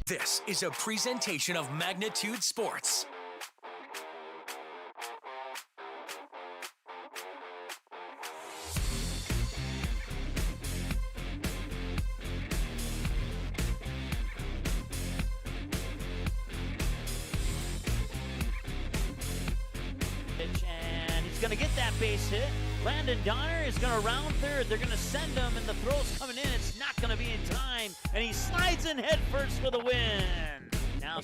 This is a presentation of Magnitude Sports. And he's going to get that base hit. Landon Donner is going to round third. They're going to send him, and the throw's coming in. It's not going to be in time, and he slides in head first for the win. Now,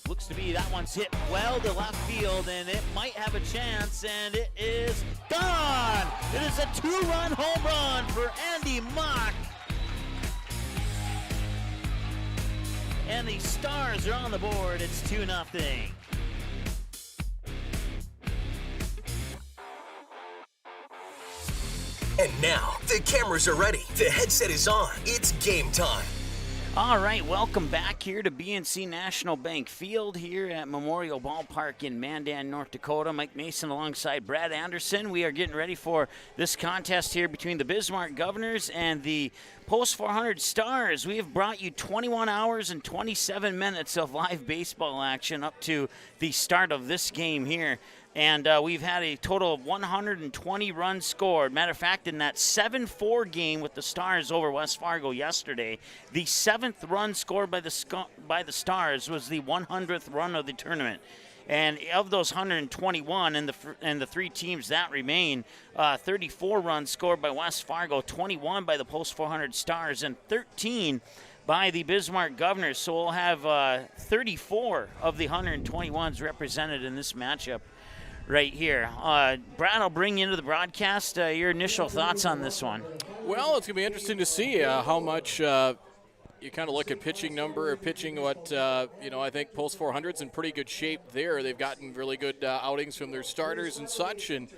looks to be that one's hit well to left field, and it might have a chance, and it is gone. It is a two-run home run for Andy Mock. And the Stars are on the board. It's 2-0. And now, the cameras are ready. The headset is on. It's game time. All right, welcome back here to BNC National Bank Field here at Memorial Ballpark in Mandan, North Dakota. Mike Mason alongside Brad Anderson. We are getting ready for this contest here between the Bismarck Governors and the Post 400 Stars. We have brought you 21 hours and 27 minutes of live baseball action up to the start of this game here. And we've had a total of 120 runs scored. Matter of fact, in that 7-4 game with the Stars over West Fargo yesterday, the 7th run scored by the Stars was the 100th run of the tournament. And of those 121 and the three teams that remain, 34 runs scored by West Fargo, 21 by the Post 400 Stars, and 13 by the Bismarck Governors. So we'll have 34 of the 121s represented in this matchup right here. Brad, I'll bring you into the broadcast. Your initial thoughts on this one? Well, it's going to be interesting to see how much you kind of look at pitching number or pitching what, I think Post 400's in pretty good shape there. They've gotten really good outings from their starters and such. And,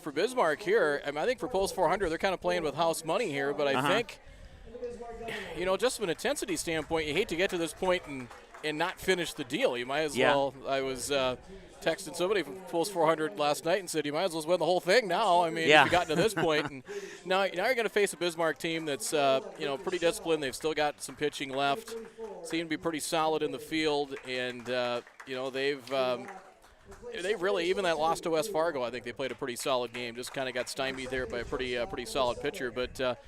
for Bismarck here, I think for Post 400, they're kind of playing with house money here. But I think, just from an intensity standpoint, you hate to get to this point and not finish the deal. You might as well. I was texting somebody from Post 400 last night and said, you might as well win the whole thing now. If you got to this point. And now you're going to face a Bismarck team that's, pretty disciplined. They've still got some pitching left. Seem to be pretty solid in the field. And, they've really, even that loss to West Fargo, I think they played a pretty solid game. Just kind of got stymied there by a pretty solid pitcher. But,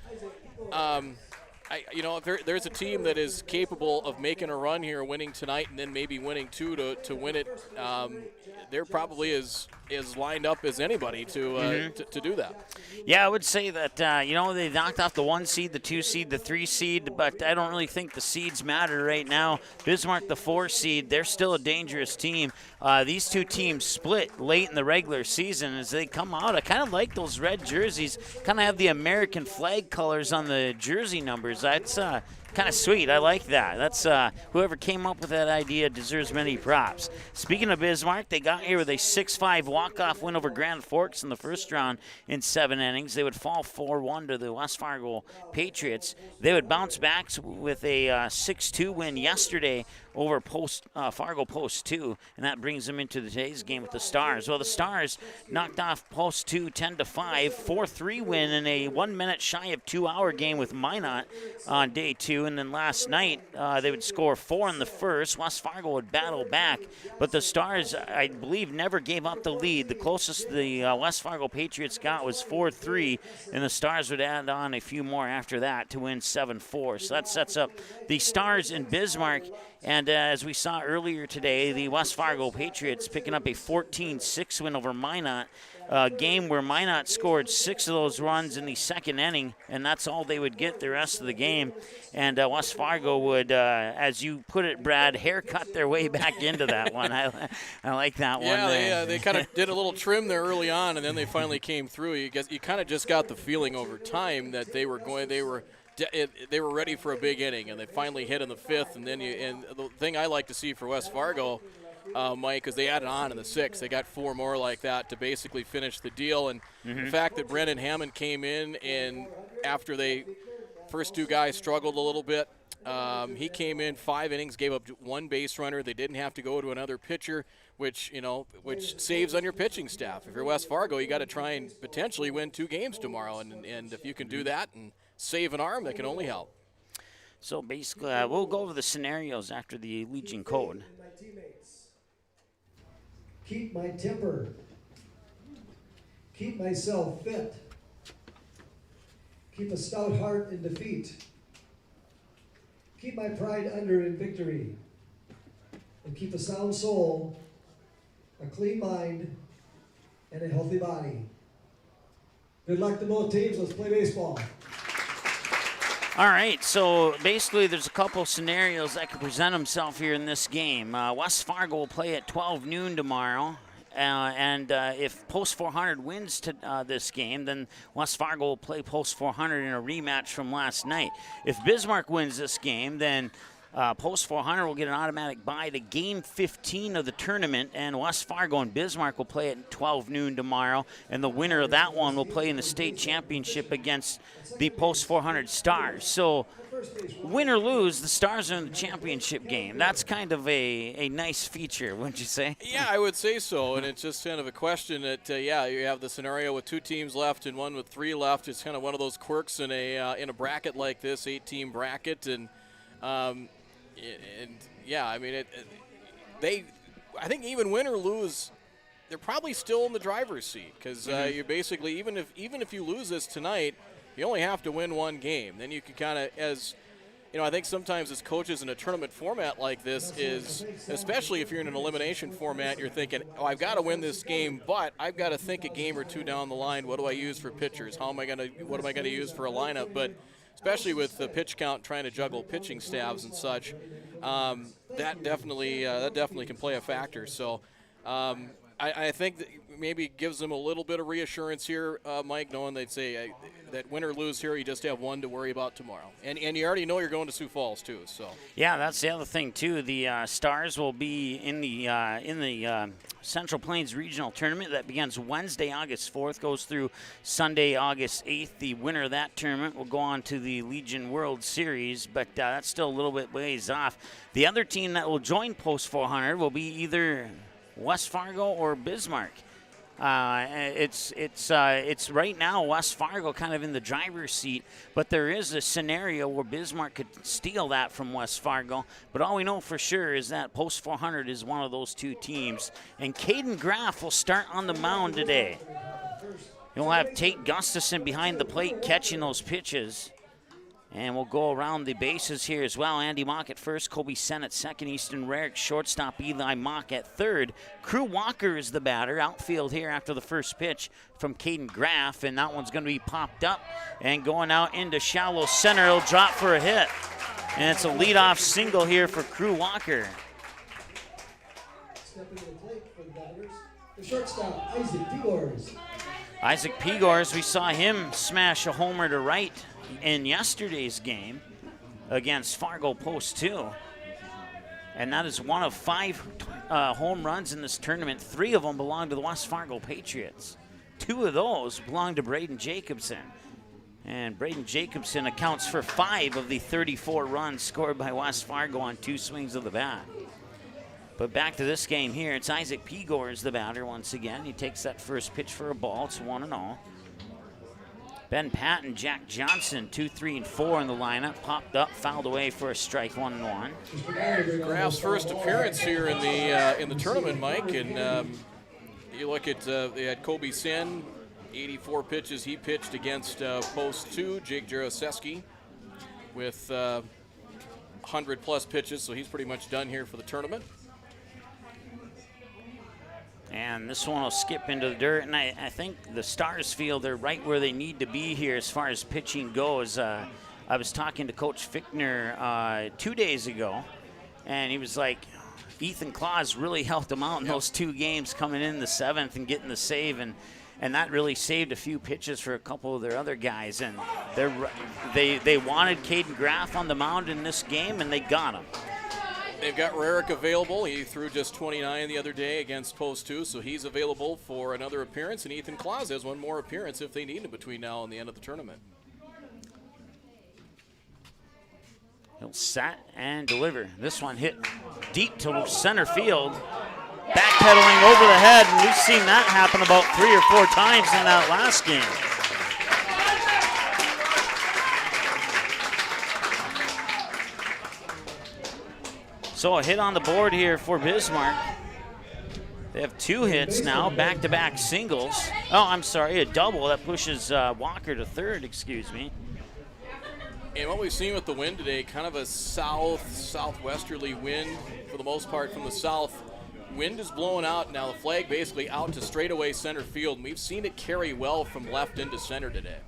if there's a team that is capable of making a run here, winning tonight, and then maybe winning two to win it, they're probably as lined up as anybody to do that. Yeah, I would say that, they knocked off the 1 seed, the 2 seed, the 3 seed, but I don't really think the seeds matter right now. Bismarck, the 4 seed, they're still a dangerous team. These two teams split late in the regular season as they come out. I kind of like those red jerseys, kind of have the American flag colors on the jersey numbers. That's kind of sweet. I like that. That's whoever came up with that idea deserves many props. Speaking of Bismarck, they got here with a 6-5 walk-off win over Grand Forks in the first round in 7 innings. They would fall 4-1 to the West Fargo Patriots. They would bounce back with a 6-2 win yesterday over Fargo Post 2, and that brings them into today's game with the Stars. Well, the Stars knocked off Post 2 10-5, 4-3 win in a 1 minute shy of 2-hour game with Minot on day 2, and then last night they would score 4 in the first. West Fargo would battle back, but the Stars, I believe, never gave up the lead. The closest the West Fargo Patriots got was 4-3, and the Stars would add on a few more after that to win 7-4. So that sets up the Stars in Bismarck. And as we saw earlier today, the West Fargo Patriots picking up a 14-6 win over Minot, a game where Minot scored 6 of those runs in the second inning, and that's all they would get the rest of the game. And West Fargo would, as you put it, Brad, haircut their way back into that one. I like that one. Yeah, they kind of did a little trim there early on, and then they finally came through. You kind of just got the feeling over time that they were ready for a big inning, and they finally hit in the 5th. And the thing I like to see for West Fargo, Mike, is they added on in the 6th. They got 4 more like that to basically finish the deal. And the fact that Brennan Hammond came in, and after they first 2 guys struggled a little bit, he came in 5 innings, gave up 1 base runner. They didn't have to go to another pitcher, which saves on your pitching staff. If you're West Fargo, you got to try and potentially win 2 games tomorrow, and if you can do that and save an arm, that can only help. So basically, we'll go over the scenarios after the Legion code. My teammates. Keep my temper. Keep myself fit. Keep a stout heart in defeat. Keep my pride under in victory. And keep a sound soul, a clean mind, and a healthy body. Good luck to both teams. Let's play baseball. All right, so basically there's a couple scenarios that could present themselves here in this game. West Fargo will play at 12 noon tomorrow. And if Post 400 wins this game, then West Fargo will play Post 400 in a rematch from last night. If Bismarck wins this game, then Post 400 will get an automatic bye to Game 15 of the tournament, and West Fargo and Bismarck will play at 12 noon tomorrow, and the winner of that one will play in the state championship against the Post 400 Stars. So win or lose, the Stars are in the championship game. That's kind of a nice feature, wouldn't you say? Yeah, I would say so, and it's just kind of a question that, you have the scenario with 2 teams left and one with 3 left. It's kind of one of those quirks in a bracket like this, 8-team bracket, and I mean, I think even win or lose, they're probably still in the driver's seat because you're basically, even if you lose this tonight, you only have to win 1 game. Then you can kind of, as you know, I think sometimes as coaches in a tournament format like this is, especially if you're in an elimination format, you're thinking, oh, I've got to win this game, but I've got to think a game or 2 down the line. What do I use for pitchers? What am I going to use for a lineup? But especially with the pitch count, trying to juggle pitching staffs and such, that definitely can play a factor. So I think that maybe gives them a little bit of reassurance here, Mike, knowing they'd say that win or lose here, you just have 1 to worry about tomorrow. And you already know you're going to Sioux Falls, too. So yeah, that's the other thing, too. The Stars will be in the Central Plains Regional Tournament that begins Wednesday, August 4th, goes through Sunday, August 8th. The winner of that tournament will go on to the Legion World Series, but that's still a little bit ways off. The other team that will join Post 400 will be either West Fargo or Bismarck. It's right now West Fargo kind of in the driver's seat, but there is a scenario where Bismarck could steal that from West Fargo. But all we know for sure is that Post 400 is one of those 2 teams. And Caden Graff will start on the mound today. He'll have Tate Gustafson behind the plate catching those pitches. And we'll go around the bases here as well. Andy Mock at first, Kobe Sen at second, Easton Rarick shortstop, Eli Mock at third. Crew Walker is the batter. Outfield here after the first pitch from Caden Graff, and that one's going to be popped up and going out into shallow center. It'll drop for a hit, and it's a leadoff single here for Crew Walker. Stepping to the plate for the batters, the shortstop, Isaac Pegors. Isaac Pegors, we saw him smash a homer to right in yesterday's game against Fargo Post 2. And that is one of 5 home runs in this tournament. 3 of them belong to the West Fargo Patriots. 2 of those belong to Braden Jacobson. And Braden Jacobson accounts for 5 of the 34 runs scored by West Fargo on 2 swings of the bat. But back to this game here, it's Isaac Pegors the batter once again. He takes that first pitch for a ball. It's 1-0. Ben Patton, Jack Johnson, 2, 3, and 4 in the lineup. Popped up, fouled away for a strike, 1-1. Graff's first appearance here in the tournament, Mike, and you look at they had Kobe Sen, 84 pitches he pitched against Post 2. Jake Jaroszewski with 100-plus pitches, so he's pretty much done here for the tournament. And this one will skip into the dirt, and I think the Stars feel they're right where they need to be here as far as pitching goes. I was talking to Coach Fichtner 2 days ago, and he was like, Ethan Claus really helped them out in those 2 games coming in the 7th and getting the save, and that really saved a few pitches for a couple of their other guys. And they wanted Caden Graff on the mound in this game, and they got him. They've got Rarick available. He threw just 29 the other day against Post 2, so he's available for another appearance. And Ethan Claus has one more appearance if they need him between now and the end of the tournament. He'll set and deliver. This one hit deep to center field. Backpedaling over the head, and we've seen that happen about 3 or 4 times in that last game. So a hit on the board here for Bismarck. They have 2 hits now, back-to-back singles. Oh, I'm sorry, a double that pushes Walker to third, excuse me. And what we've seen with the wind today, kind of a southwesterly wind for the most part from the south. Wind is blowing out now, the flag basically out to straightaway center field. And we've seen it carry well from left into center today.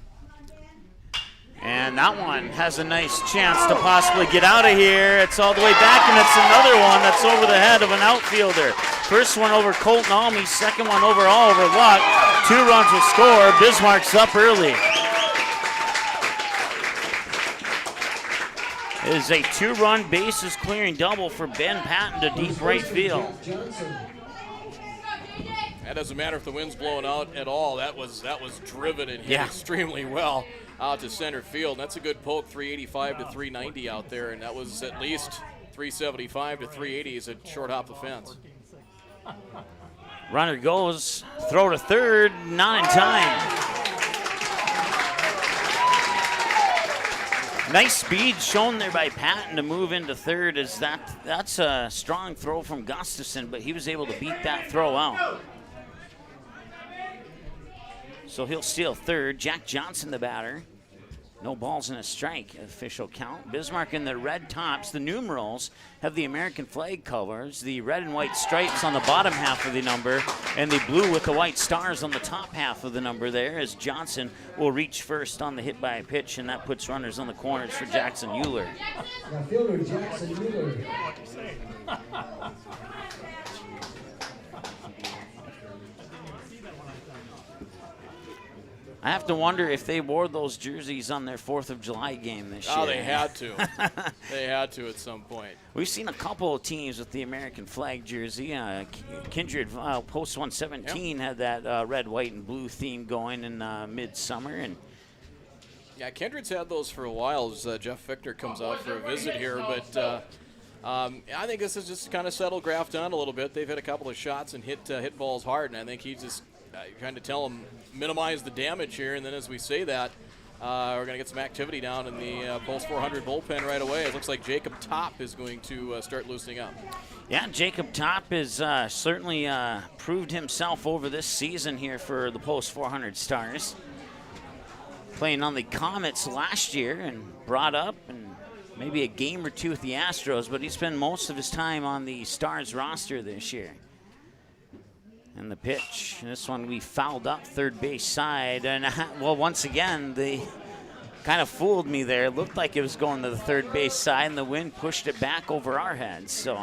And that one has a nice chance to possibly get out of here. It's all the way back, and it's another one that's over the head of an outfielder. First one over Colton Almy, second one over Oliver Luck. 2 runs will score. Bismarck's up early. It is a 2-run bases clearing double for Ben Patton to deep right field. That doesn't matter if the wind's blowing out at all. That was driven and hit extremely well out to center field. That's a good poke, 385 to 390 out there, and that was at least 375 to 380 as a short hop the fence. Runner goes, throw to third, not in time. Nice speed shown there by Patton to move into third. That's a strong throw from Gustafson, but he was able to beat that throw out. So he'll steal third. Jack Johnson, the batter. No balls and a strike, official count. Bismarck in the red tops. The numerals have the American flag colors, the red and white stripes on the bottom half of the number, and the blue with the white stars on the top half of the number there, as Johnson will reach first on the hit by a pitch, and that puts runners on the corners for Jackson Euler. Now fielder Jackson Euler. I have to wonder if they wore those jerseys on their 4th of July game this year. Oh, they had to. They had to at some point. We've seen a couple of teams with the American flag jersey. Kindred Post 117 had that red, white, and blue theme going in midsummer. And yeah, Kindred's had those for a while as Jeff Fichtner comes out for a visit here. But I think this is just kind of settled Graff down a little bit. They've hit a couple of shots and hit balls hard, and I think he's just trying to tell them minimize the damage here. And then as we say that, we're going to get some activity down in the Pulse 400 bullpen right away. It looks like Jacob Top is going to start loosening up. Yeah, Jacob Top has certainly proved himself over this season here for the Post 400 Stars. Playing on the Comets last year and brought up and maybe a game or two with the Astros, but he spent most of his time on the Stars roster this year. And the pitch, this one we fouled up third base side. And, well, once again, they kind of fooled me there. It looked like it was going to the third base side, and the wind pushed it back over our heads. So,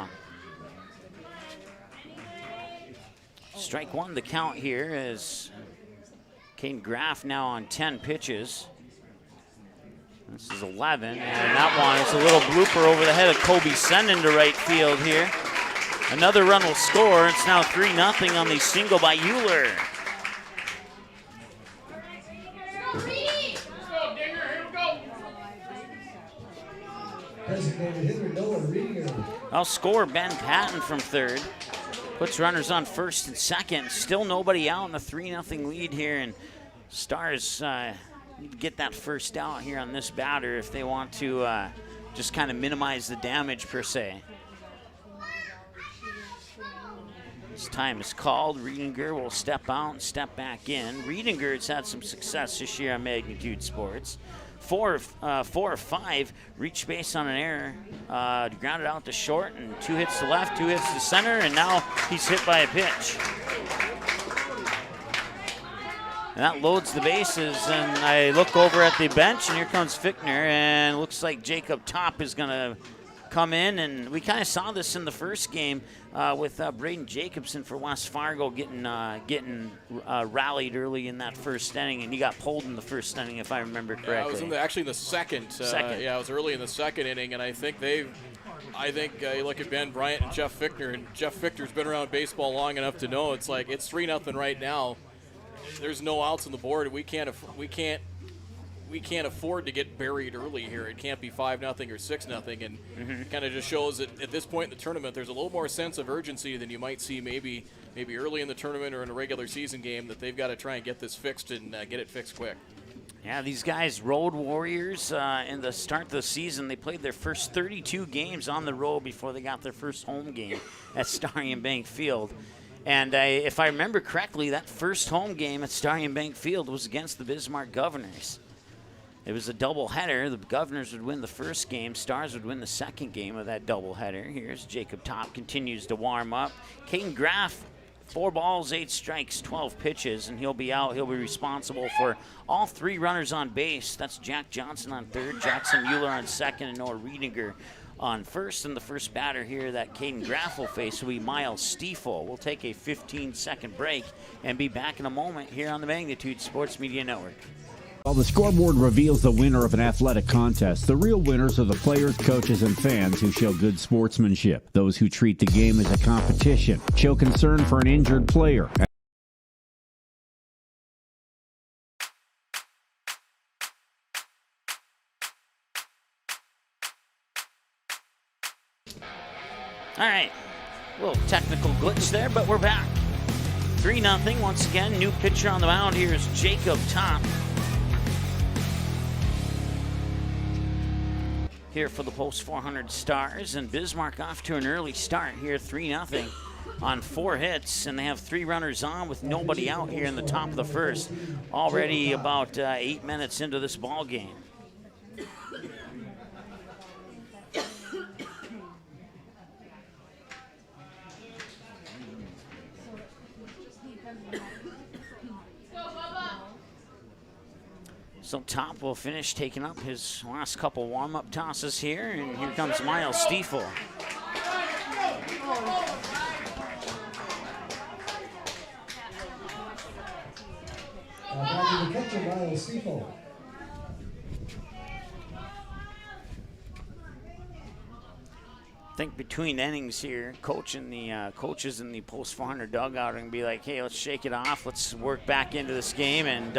strike one, the count here is Caden Graff now on 10 pitches. This is 11, and that one is a little blooper over the head of Kobe Senden to right field here. Another run will score. It's now 3-0 on the single by Euler. I'll score Ben Patton from third. Puts runners on first and second. Still nobody out in a 3-0 lead here. And Stars need to get that first out here on this batter if they want to just kind of minimize the damage per se. This time is called. Riedinger will step out and step back in. Riedinger's had some success this year on Magnitude Sports. 4 or 5 reached base on an error, grounded out to short, and 2 hits to left, 2 hits to center, and now he's hit by a pitch. And that loads the bases, and I look over at the bench, and here comes Fichtner, and it looks like Jacob Top is going to come in, and we kind of saw this in the first game with Braden Jacobson for West Fargo getting rallied early in that first inning, and he got pulled in the first inning, if I remember correctly. Yeah, it was actually in the second. Yeah, it was early in the second inning, and I think you look at Ben Bryant and Jeff Fichtner, and Jeff Fichtner's been around baseball long enough to know it's like it's 3-0 right now. There's no outs on the board. We can't afford to get buried early here. It can't be 5-0 or 6-0, and it kind of just shows that at this point in the tournament, there's a little more sense of urgency than you might see maybe early in the tournament or in a regular season game, that they've got to try and get this fixed and get it fixed quick. Yeah, these guys, road warriors, in the start of the season, they played their first 32 games on the road before they got their first home game at Starry & Bank Field. And if I remember correctly, that first home game at Starry & Bank Field was against the Bismarck Governors. It was a doubleheader. The Governors would win the first game. Stars would win the second game of that doubleheader. Here's Jacob Top, continues to warm up. Caden Graff, 4 balls, 8 strikes, 12 pitches, and he'll be out. He'll be responsible for all 3 runners on base. That's Jack Johnson on third, Jackson Mueller on second, and Noah Riedinger on first. And the first batter here that Caden Graff will face will be Miles Stiefel. We'll take a 15-second break and be back in a moment here on the Magnitude Sports Media Network. While the scoreboard reveals the winner of an athletic contest, the real winners are the players, coaches, and fans who show good sportsmanship. Those who treat the game as a competition, show concern for an injured player. All right, a little technical glitch there, but we're back. 3-0 once again. New pitcher on the mound here is Jacob Top. Here for the Post 400 Stars, and Bismarck off to an early start here, 3-0 on 4 hits, and they have 3 runners on with nobody out here in the top of the first. Already about 8 minutes into this ball game. So Top will finish taking up his last couple warm-up tosses here, and here comes Miles Stiefel. Back to the catcher, Miles Stiefel. I think between innings here, coaches in the Post 400 dugout are going to be like, hey, let's shake it off. Let's work back into this game, and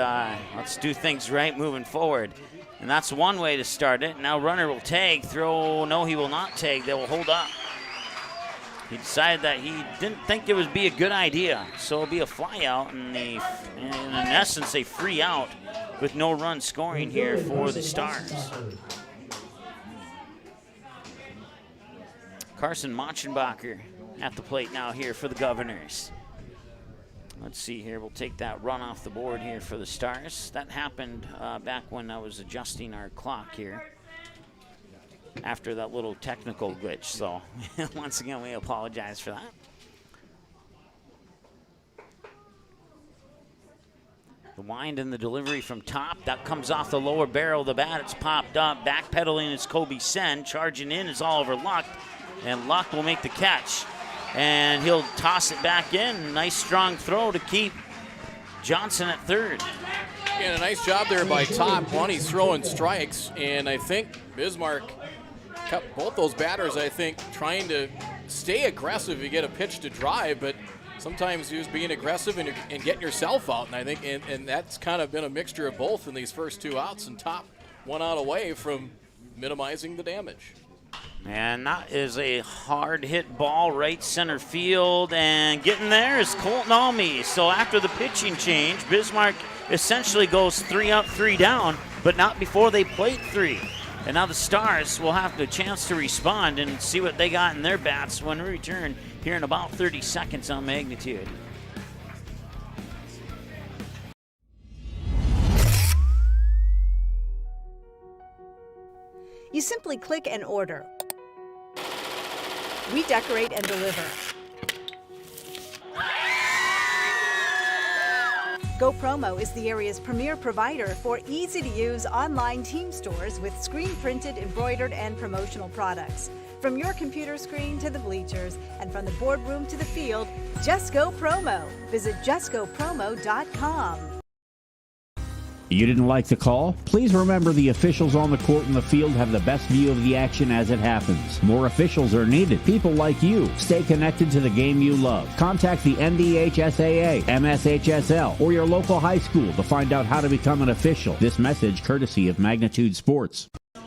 let's do things right moving forward. And that's one way to start it. Now runner will tag, throw. No, he will not tag. They will hold up. He decided that he didn't think it would be a good idea. So it'll be a fly out, and in essence, a free out with no run scoring here for the Stars. Carson Machenbacher at the plate now here for the Governors. Let's see here. We'll take that run off the board here for the Stars. That happened back when I was adjusting our clock here after that little technical glitch. So once again, we apologize for that. The wind and the delivery from Top. That comes off the lower barrel of the bat. It's popped up. Backpedaling is Kobe Sen. Charging in is Oliver Luck. And Luck will make the catch. And he'll toss it back in. Nice strong throw to keep Johnson at third. And a nice job there by Top. One, he's throwing strikes. And I think Bismarck kept both those batters, I think, trying to stay aggressive. You get a pitch to drive, but sometimes you're just being aggressive and getting yourself out. And I think and that's kind of been a mixture of both in these first 2 outs. And Top 1 out away from minimizing the damage. And that is a hard hit ball right center field, and getting there is Colton Alme. So after the pitching change, Bismarck essentially goes 3 up, 3 down, but not before they plate 3. And now the Stars will have the chance to respond and see what they got in their bats when we return here in about 30 seconds on Magnitude. You simply click and order. We decorate and deliver. GoPromo is the area's premier provider for easy-to-use online team stores with screen-printed, embroidered, and promotional products. From your computer screen to the bleachers, and from the boardroom to the field, just go promo. Visit justgopromo.com. You didn't like the call? Please remember the officials on the court and the field have the best view of the action as it happens. More officials are needed. People like you. Stay connected to the game you love. Contact the NDHSAA, MSHSL, or your local high school to find out how to become an official. This message courtesy of Magnitude Sports. All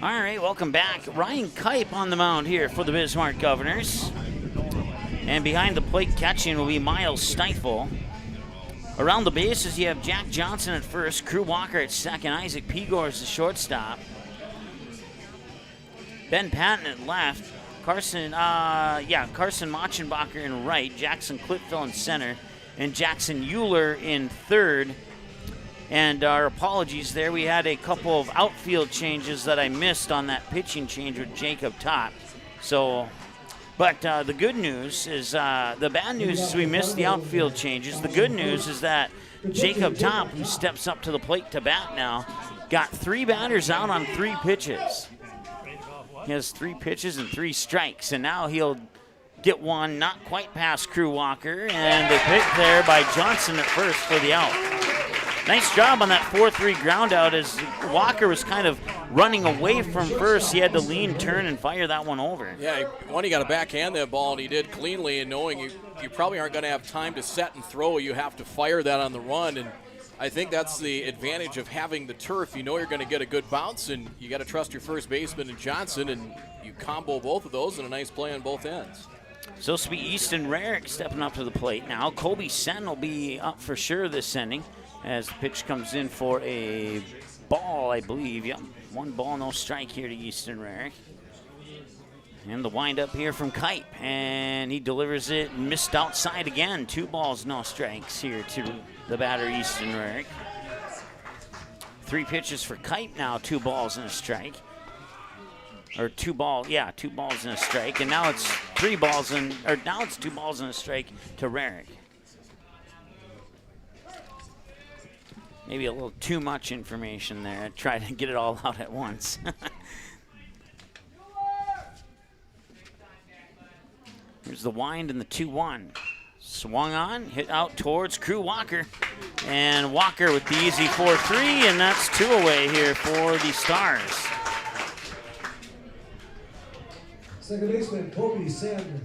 right, welcome back. Ryan Kipe on the mound here for the Bismarck Governors. And behind the plate catching will be Miles Stiefel. Around the bases, you have Jack Johnson at first, Crew Walker at second, Isaac Pegor is the shortstop, Ben Patton at left, Carson Machenbacher in right, Jackson Clipville in center, and Jackson Euler in third. And our apologies there, we had a couple of outfield changes that I missed on that pitching change with Jacob Top. So, but the good news is, the bad news is we missed the outfield changes. The good news is that Jacob Top, who steps up to the plate to bat now, got 3 batters out on 3 pitches. He has 3 pitches and 3 strikes, and now he'll get one not quite past Crew Walker, and a pick there by Johnson at first for the out. Nice job on that 4-3 ground out as Walker was kind of running away from first. He had to lean, turn, and fire that one over. Yeah, he got to backhand that ball, and he did cleanly, and knowing you probably aren't going to have time to set and throw, you have to fire that on the run, and I think that's the advantage of having the turf. You know you're going to get a good bounce, and you got to trust your first baseman and Johnson, and you combo both of those, and a nice play on both ends. So it's be Easton Rarick stepping up to the plate now. Kobe Sen will be up for sure this inning as the pitch comes in for a ball, I believe. Yep, 1 ball, no strike here to Easton Rarick. And the windup here from Kipe, and he delivers it and missed outside again. 2 balls, no strikes here to the batter, Easton Rarick. 3 pitches for Kipe now, 2 balls and a strike. Or 2 balls and a strike, and now it's 2 balls and a strike to Rarick. Maybe a little too much information there. I tried to get it all out at once. Here's the wind and the 2-1. Swung on, hit out towards Crew Walker. And Walker with the easy 4-3, and that's 2 away here for the Stars. Second baseman, Kobe Sen.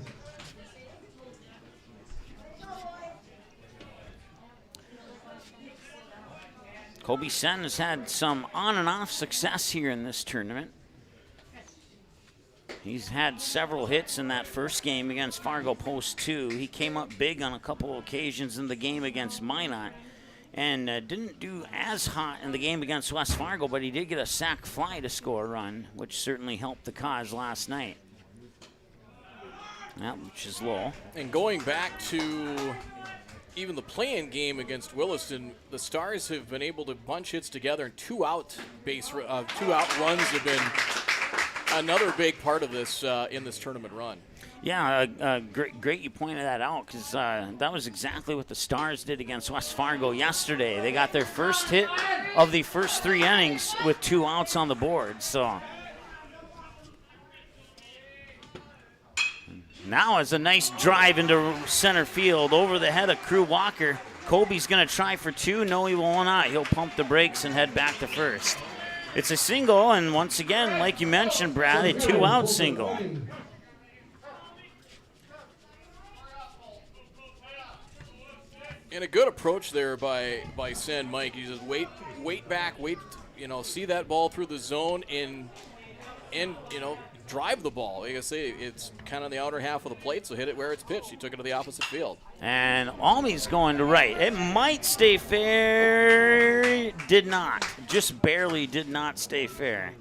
Kobe Sen has had some on and off success here in this tournament. He's had several hits in that first game against Fargo Post 2. He came up big on a couple of occasions in the game against Minot and didn't do as hot in the game against West Fargo, but he did get a sac fly to score a run, which certainly helped the cause last night. Yep, which is low. And going back to even the play-in game against Williston, the Stars have been able to bunch hits together, and 2-out runs have been another big part of this in this tournament run. Yeah, great you pointed that out, because that was exactly what the Stars did against West Fargo yesterday. They got their first hit of the first 3 innings with 2 outs on the board. So now it's a nice drive into center field over the head of Crew Walker. Kobe's going to try for 2. No, he will not. He'll pump the brakes and head back to first. It's a single, and once again, like you mentioned, Brad, a 2-out single. And a good approach there by Sen, Mike. He says, wait back, see that ball through the zone and drive the ball. Like I say, it's kind of on the outer half of the plate, so hit it where it's pitched. He took it to the opposite field. And Almey's going to right. It might stay fair. Did not. Just barely did not stay fair.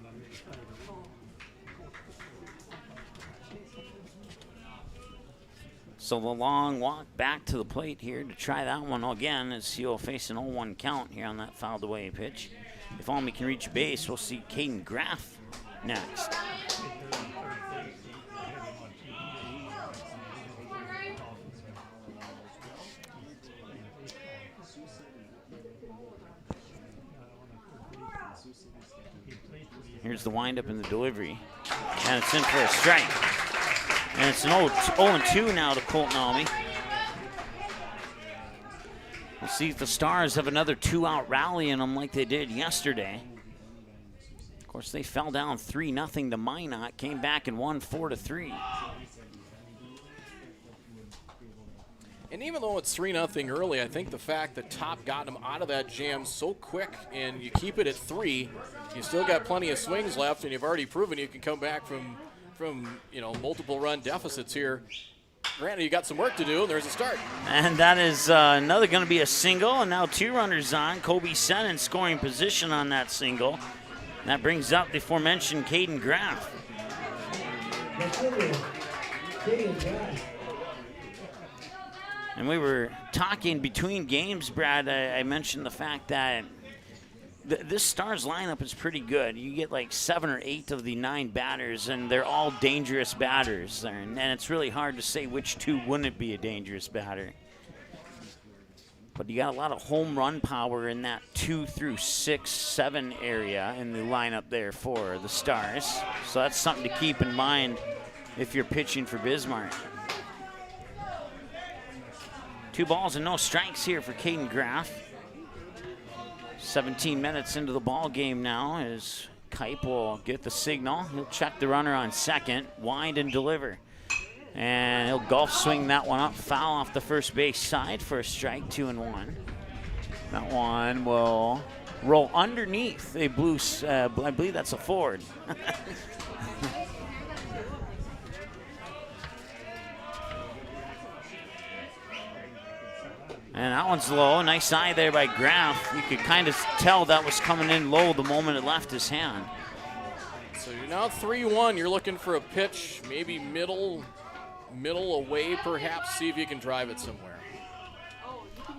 So the long walk back to the plate here to try that one again as he'll face an 0-1 count here on that fouled away pitch. If Almey can reach base, we'll see Caden Graff next. Here's the windup and the delivery. And it's in for a strike. And it's an 0-2 now to Colton Almey. We'll see if the Stars have another 2-out rally in them like they did yesterday. Of course, they fell down 3-0 to Minot, came back and won 4-3. And even though it's 3-0 early, I think the fact that Top got him out of that jam so quick and you keep it at 3, you still got plenty of swings left, and you've already proven you can come back from multiple run deficits here. Randy, you got some work to do, and there's a start. And that is another going to be a single, and now 2 runners on. Kobe Sen in scoring position on that single. And that brings up the aforementioned Caden Graff. And we were talking between games, Brad. I mentioned the fact that this Stars lineup is pretty good. You get like 7 or 8 of the 9 batters, and they're all dangerous batters. And it's really hard to say which 2 wouldn't be a dangerous batter. But you got a lot of home run power in that 2 through 6, 7 area in the lineup there for the Stars. So that's something to keep in mind if you're pitching for Bismarck. 2 balls and no strikes here for Caden Graff. 17 minutes into the ball game now as Kipe will get the signal. He'll check the runner on second, wind and deliver. And he'll golf swing that one up, foul off the first base side for a strike, 2-1. That one will roll underneath a blue, I believe that's a Ford. And that one's low. Nice eye there by Graff. You could kind of tell that was coming in low the moment it left his hand. So you're now 3-1. You're looking for a pitch, maybe middle away perhaps. See if you can drive it somewhere.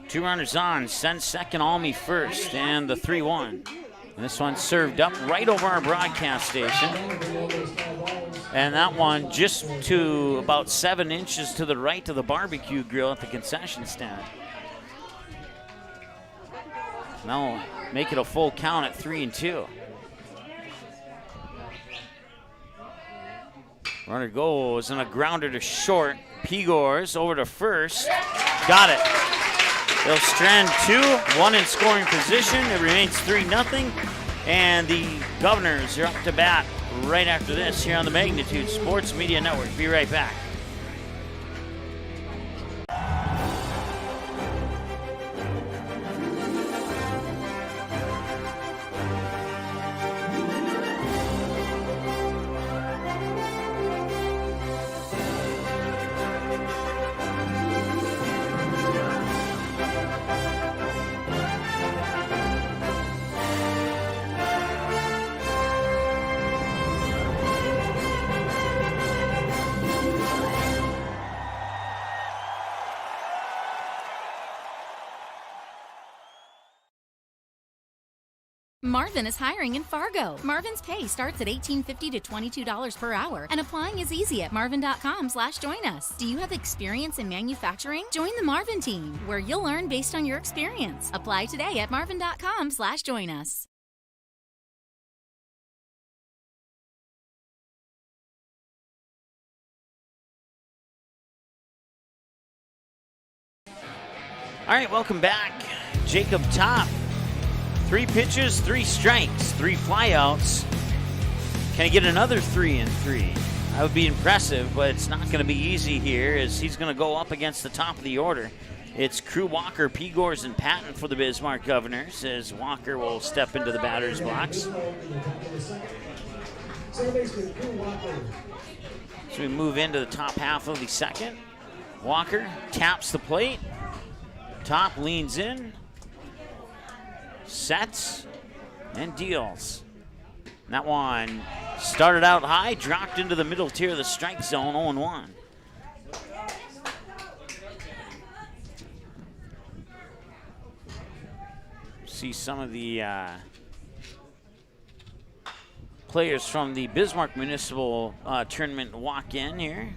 2 runners on. Send second, Almy first, and the 3-1. And this one served up right over our broadcast station. And that one just to about 7 inches to the right of the barbecue grill at the concession stand. Now make it a full count at 3-2. Runner goes and a grounder to short. Pegors over to first. Got it. They'll strand 2, 1 in scoring position. It remains 3-0. And the Governors are up to bat right after this here on the Magnitude Sports Media Network. Be right back. Marvin is hiring in Fargo. Marvin's pay starts at $18.50 to $22 per hour, and applying is easy at marvin.com/join us. Do you have experience in manufacturing? Join the Marvin team, where you'll earn based on your experience. Apply today at marvin.com/join us. All right, welcome back. Jacob Top. 3 pitches, 3 strikes, 3 flyouts. Can he get another 3-3? That would be impressive, but it's not going to be easy here as he's going to go up against the top of the order. It's Crew, Walker, Pegors, and Patton for the Bismarck Governors as Walker will step into the batter's box. So we move into the top half of the second. Walker taps the plate. Top leans in. Sets and deals. And that one started out high, dropped into the middle tier of the strike zone, 0-1. See some of the players from the Bismarck Municipal Tournament walk in here.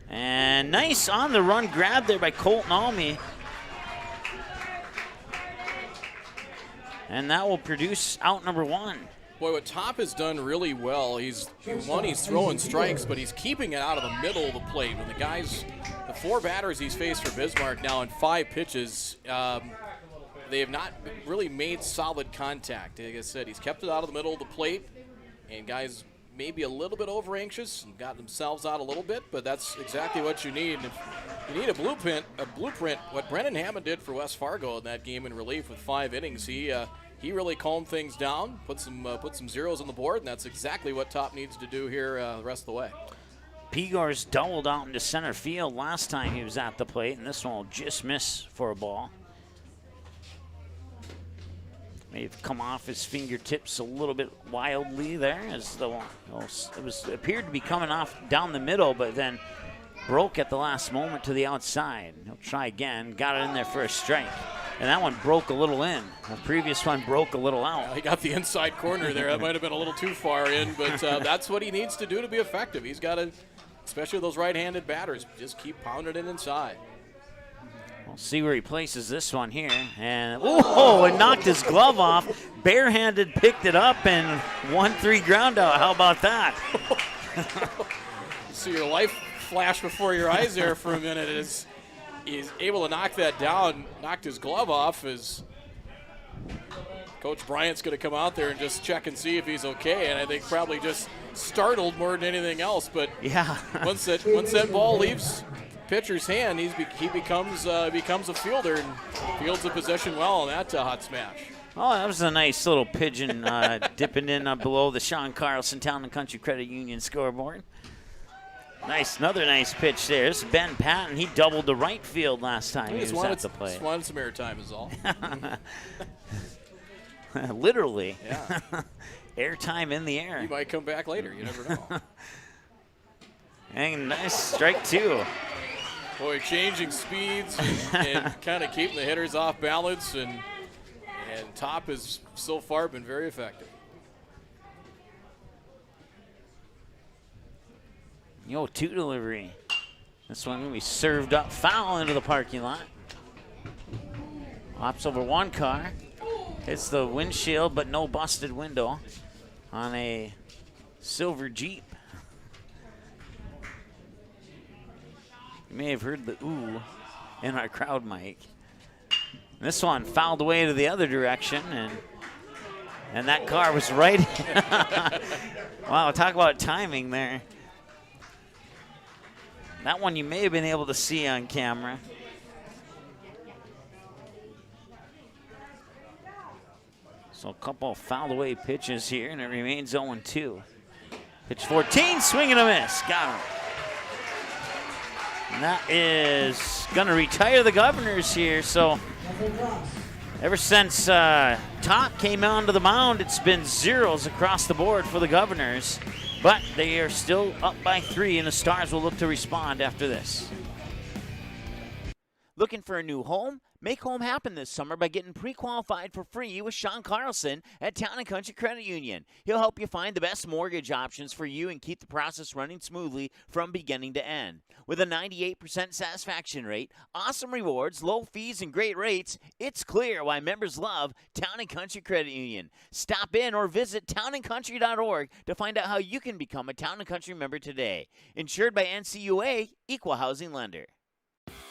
And nice on the run grab there by Colton Almy. And that will produce out number 1. Boy, what Top has done really well, he's throwing strikes, but he's keeping it out of the middle of the plate. When the 4 batters he's faced for Bismarck now in 5 pitches, they have not really made solid contact. Like I said, he's kept it out of the middle of the plate, and guys maybe a little bit over anxious and got themselves out a little bit, but that's exactly what you need. If you need a blueprint, what Brennan Hammond did for West Fargo in that game in relief with 5 innings, he really calmed things down, put some zeros on the board, and that's exactly what Top needs to do here the rest of the way. Pegor's doubled out into center field last time he was at the plate, and this one will just miss for a ball. May have come off his fingertips a little bit wildly there, as though it appeared to be coming off down the middle, but then broke at the last moment to the outside. He'll try again, got it in there for a strike. And that one broke a little in. The previous one broke a little out. He got the inside corner there. That might have been a little too far in, but that's what he needs to do to be effective. He's got to, especially those right-handed batters, just keep pounding it inside. We'll see where he places this one here. And, oh, it knocked his glove off. Barehanded picked it up and 1-3 ground out. How about that? See your life flash before your eyes there for a minute as he's able to knock that down, knocked his glove off as Coach Bryant's going to come out there and just check and see if he's okay, and I think probably just startled more than anything else. But yeah, once that ball leaves pitcher's hand, he becomes a fielder and fields the possession well on that hot smash. Oh, that was a nice little pigeon dipping in below the Sean Carlson Town and Country Credit Union scoreboard. Nice, another nice pitch there. This is Ben Patton. He doubled the right field last time he was at the plate. Just wanted some airtime is all. Literally. Yeah. Airtime in the air. He might come back later. You never know. And nice strike two. Boy, changing speeds and kind of keeping the hitters off balance, and Top has so far been very effective. 0-2 delivery. This one going to be served up foul into the parking lot. Hops over one car. Hits the windshield, but no busted window on a silver Jeep. You may have heard the ooh in our crowd mic. This one fouled away to the other direction, and that car was right. Wow, talk about timing there. That one you may have been able to see on camera. So a couple of fouled away pitches here, and it remains 0-2. Pitch 14, swing and a miss. Got him. And that is going to retire the Governors here. So ever since Top came onto the mound, it's been zeros across the board for the Governors. But they are still up by 3, and the Stars will look to respond after this. Looking for a new home? Make home happen this summer by getting pre-qualified for free with Sean Carlson at Town & Country Credit Union. He'll help you find the best mortgage options for you and keep the process running smoothly from beginning to end. With a 98% satisfaction rate, awesome rewards, low fees, and great rates, it's clear why members love Town & Country Credit Union. Stop in or visit townandcountry.org to find out how you can become a Town & Country member today. Insured by NCUA, Equal Housing Lender.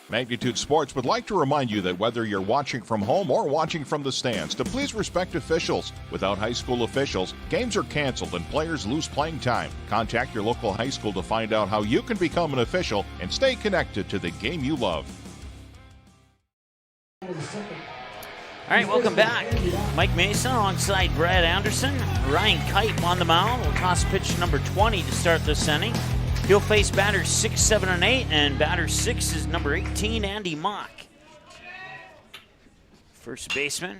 Magnitude Sports would like to remind you that whether you're watching from home or watching from the stands, to please respect officials. Without high school officials, games are canceled and players lose playing time. Contact your local high school to find out how you can become an official and stay connected to the game you love. All right, welcome back. Mike Mason alongside Brad Anderson. Ryan Kite on the mound. We'll toss pitch number 20 to start this inning. He'll face batters 6, 7, and 8, and batter 6 is number 18, Andy Mock. First baseman.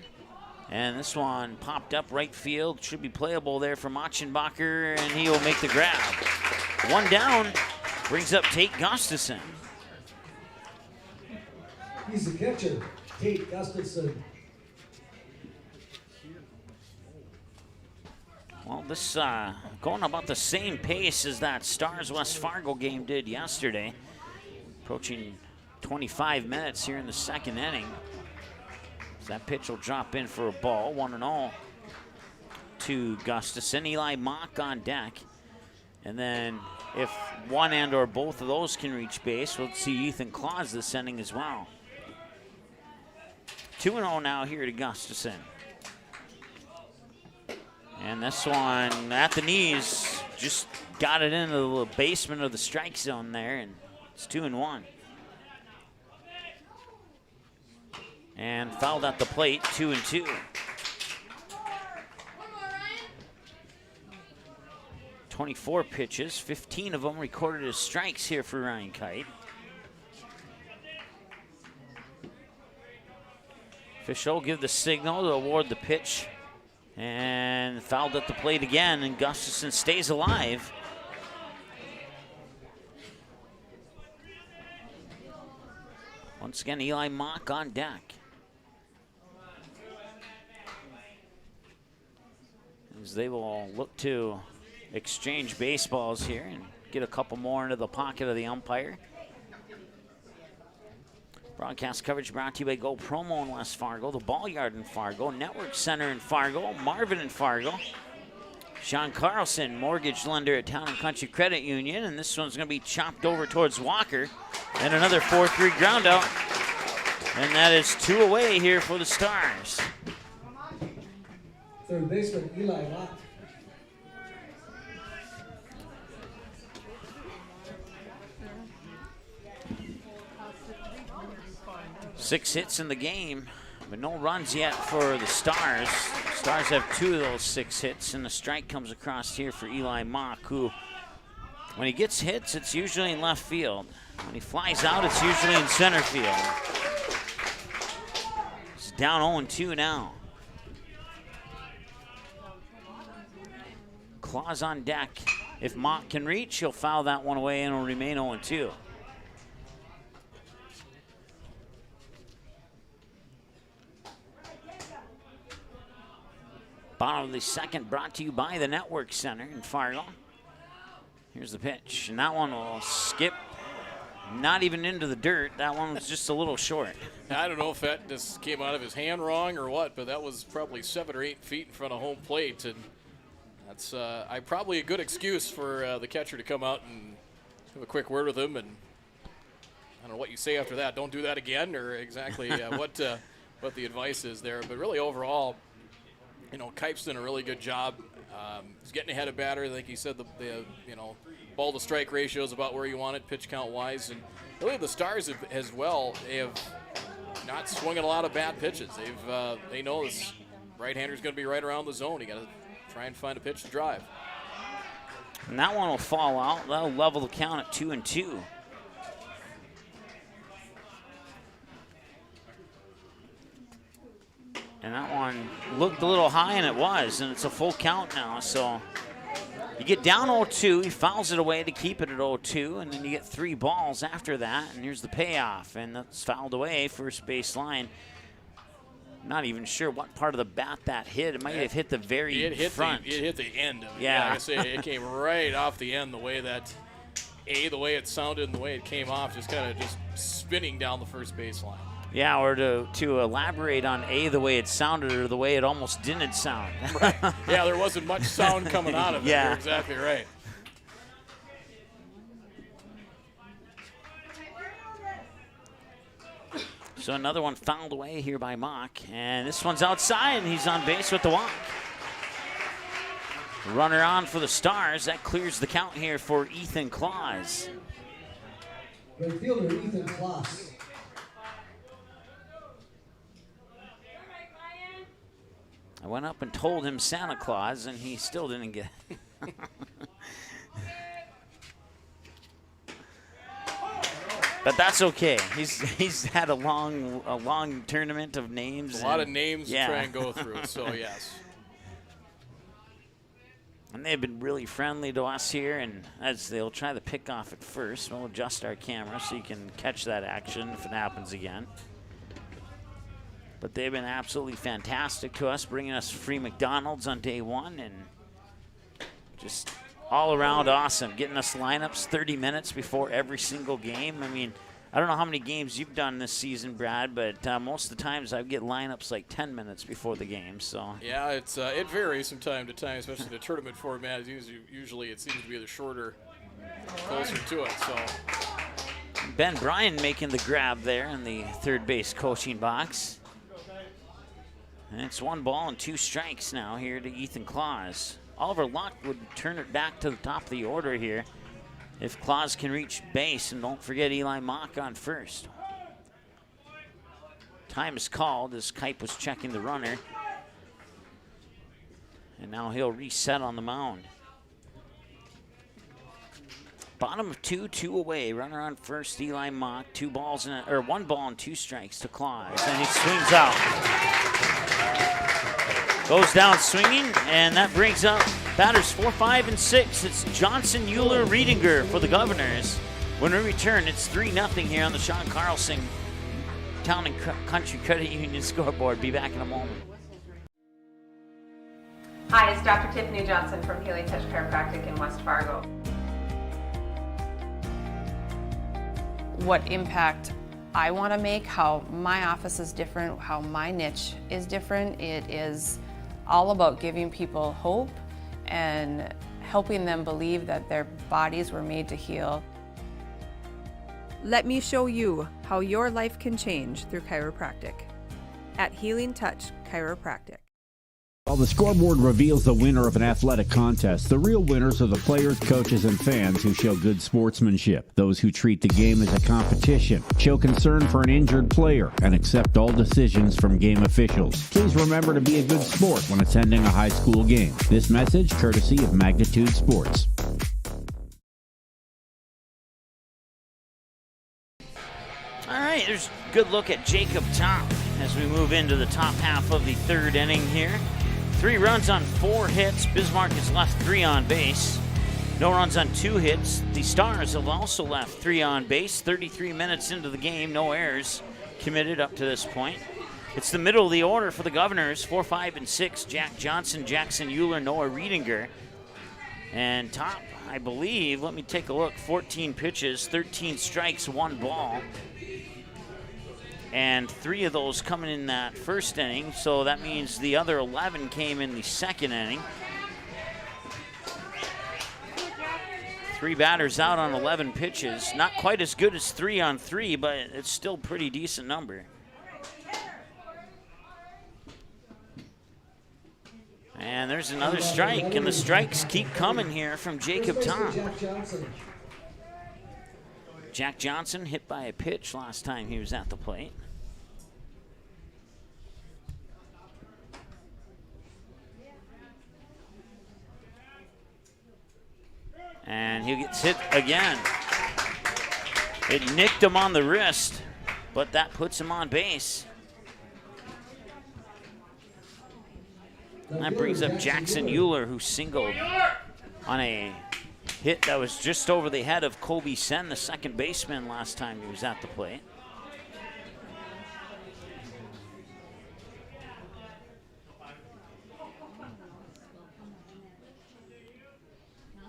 And this one popped up right field. Should be playable there for Machenbacher, and he will make the grab. One down, brings up Tate Gustafson. He's the catcher, Tate Gustafson. Well, this going about the same pace as that Stars-West Fargo game did yesterday. Approaching 25 minutes here in the second inning. So that pitch will drop in for a ball, 1-0 to Gustafson. Eli Mock on deck. And then if one and or both of those can reach base, we'll see Ethan Claus this inning as well. 2-0 now here to Gustafson. And this one at the knees, just got it into the basement of the strike zone there, and it's 2-1. And fouled at the plate, 2-2. 24 pitches, 15 of them recorded as strikes here for Ryan Kite. Official give the signal to award the pitch, and fouled at the plate again, and Gustafson stays alive. Once again, Eli Mock on deck. As they will look to exchange baseballs here and get a couple more into the pocket of the umpire. Broadcast coverage brought to you by Go Promo in West Fargo, the Ball Yard in Fargo, Network Center in Fargo, Marvin in Fargo, Sean Carlson, mortgage lender at Town and Country Credit Union, and this one's going to be chopped over towards Walker. And another 4-3 ground out. And that is 2 away here for the Stars. Third baseman Eli Mock. Six hits in the game, but no runs yet for the Stars. Stars have 2 of those 6 hits, and the strike comes across here for Eli Mock, who, when he gets hits, it's usually in left field. When he flies out, it's usually in center field. He's down 0-2 now. Claus on deck. If Mock can reach, he'll foul that one away and will remain 0-2. Bottom of the second, brought to you by the Network Center in Fargo. Here's the pitch, and that one will skip, not even into the dirt. That one was just a little short. I don't know if that just came out of his hand wrong or what, but that was probably 7 or 8 feet in front of home plate, and that's probably a good excuse for the catcher to come out and have a quick word with him. And I don't know what you say after that. Don't do that again, or exactly what the advice is there. But really, overall, you know, Kipe's done a really good job. He's getting ahead of batter. I think he said the ball to strike ratio is about where you want it, pitch count wise. And really, the Stars have, as well, they have not swung at a lot of bad pitches. They know this right-hander's going to be right around the zone. You got to try and find a pitch to drive. And that one will fall out. That'll level the count at 2-2. And that one looked a little high, and it was, and it's a full count now. So you get down 0-2, he fouls it away to keep it at 0-2, and then you get 3 balls after that, and here's the payoff, and that's fouled away, first base line. Not even sure what part of the bat that hit. It might have hit the very front. It hit the end of it. Yeah. Like I say, it came right off the end, the way it sounded and the way it came off, just kind of just spinning down the first base line. Yeah, or to elaborate on the way it sounded, or the way it almost didn't sound. Right. Yeah, there wasn't much sound coming out of it. Yeah. You're exactly right. So another one fouled away here by Mock, and this one's outside, and he's on base with the walk. Runner on for the Stars. That clears the count here for Ethan Claus. Right fielder Ethan Claus. I went up and told him Santa Claus, and he still didn't get it. But that's okay. He's had a long tournament of names. A lot of names to try and go through, so yes. And they've been really friendly to us here, and as they'll try the pickoff at first, we'll adjust our camera so you can catch that action if it happens again. But they've been absolutely fantastic to us, bringing us free McDonald's on day 1, and just all around awesome. Getting us lineups 30 minutes before every single game. I mean, I don't know how many games you've done this season, Brad, but most of the times I get lineups like 10 minutes before the game. So yeah, it varies from time to time, especially the tournament format. Usually it seems to be the shorter, closer to it. So Ben Bryan making the grab there in the third base coaching box. And it's 1 ball and 2 strikes now here to Ethan Claus. Oliver Luck would turn it back to the top of the order here if Claus can reach base, and don't forget Eli Mock on first. Time is called as Kipe was checking the runner. And now he'll reset on the mound. Bottom of 2, 2 away. Runner on first, Eli Mock. 1 ball and 2 strikes to Claus, and he swings out. Goes down swinging, and that brings up batters 4, 5, and 6. It's Johnson, Euler, Riedinger for the Governors. When we return, it's 3-0 here on the Sean Carlson Town and Country Credit Union scoreboard. Be back in a moment. Hi, it's Dr. Tiffany Johnson from Healing Touch Chiropractic in West Fargo. What impact I want to make, how my office is different, how my niche is different. It is all about giving people hope and helping them believe that their bodies were made to heal. Let me show you how your life can change through chiropractic at Healing Touch Chiropractic. While the scoreboard reveals the winner of an athletic contest, the real winners are the players, coaches, and fans who show good sportsmanship. Those who treat the game as a competition, show concern for an injured player, and accept all decisions from game officials. Please remember to be a good sport when attending a high school game. This message courtesy of Magnitude Sports. All right, there's a good look at Jacob Top as we move into the top half of the third inning here. 3 runs on 4 hits. Bismarck has left 3 on base. No runs on 2 hits. The Stars have also left 3 on base. 33 minutes into the game, no errors committed up to this point. It's the middle of the order for the Governors. 4, 5, and 6. Jack Johnson, Jackson Euler, Noah Riedinger. And Top, I believe, let me take a look, 14 pitches, 13 strikes, 1 ball. And 3 of those coming in that first inning, so that means the other 11 came in the second inning. 3 batters out on 11 pitches. Not quite as good as 3 on 3, but it's still a pretty decent number. And there's another strike, and the strikes keep coming here from Jacob Tom. Jack Johnson hit by a pitch last time he was at the plate. And he gets hit again. It nicked him on the wrist, but that puts him on base. And that brings up Jackson Euler, who singled on a hit that was just over the head of Kobe Sen, the second baseman, last time he was at the plate.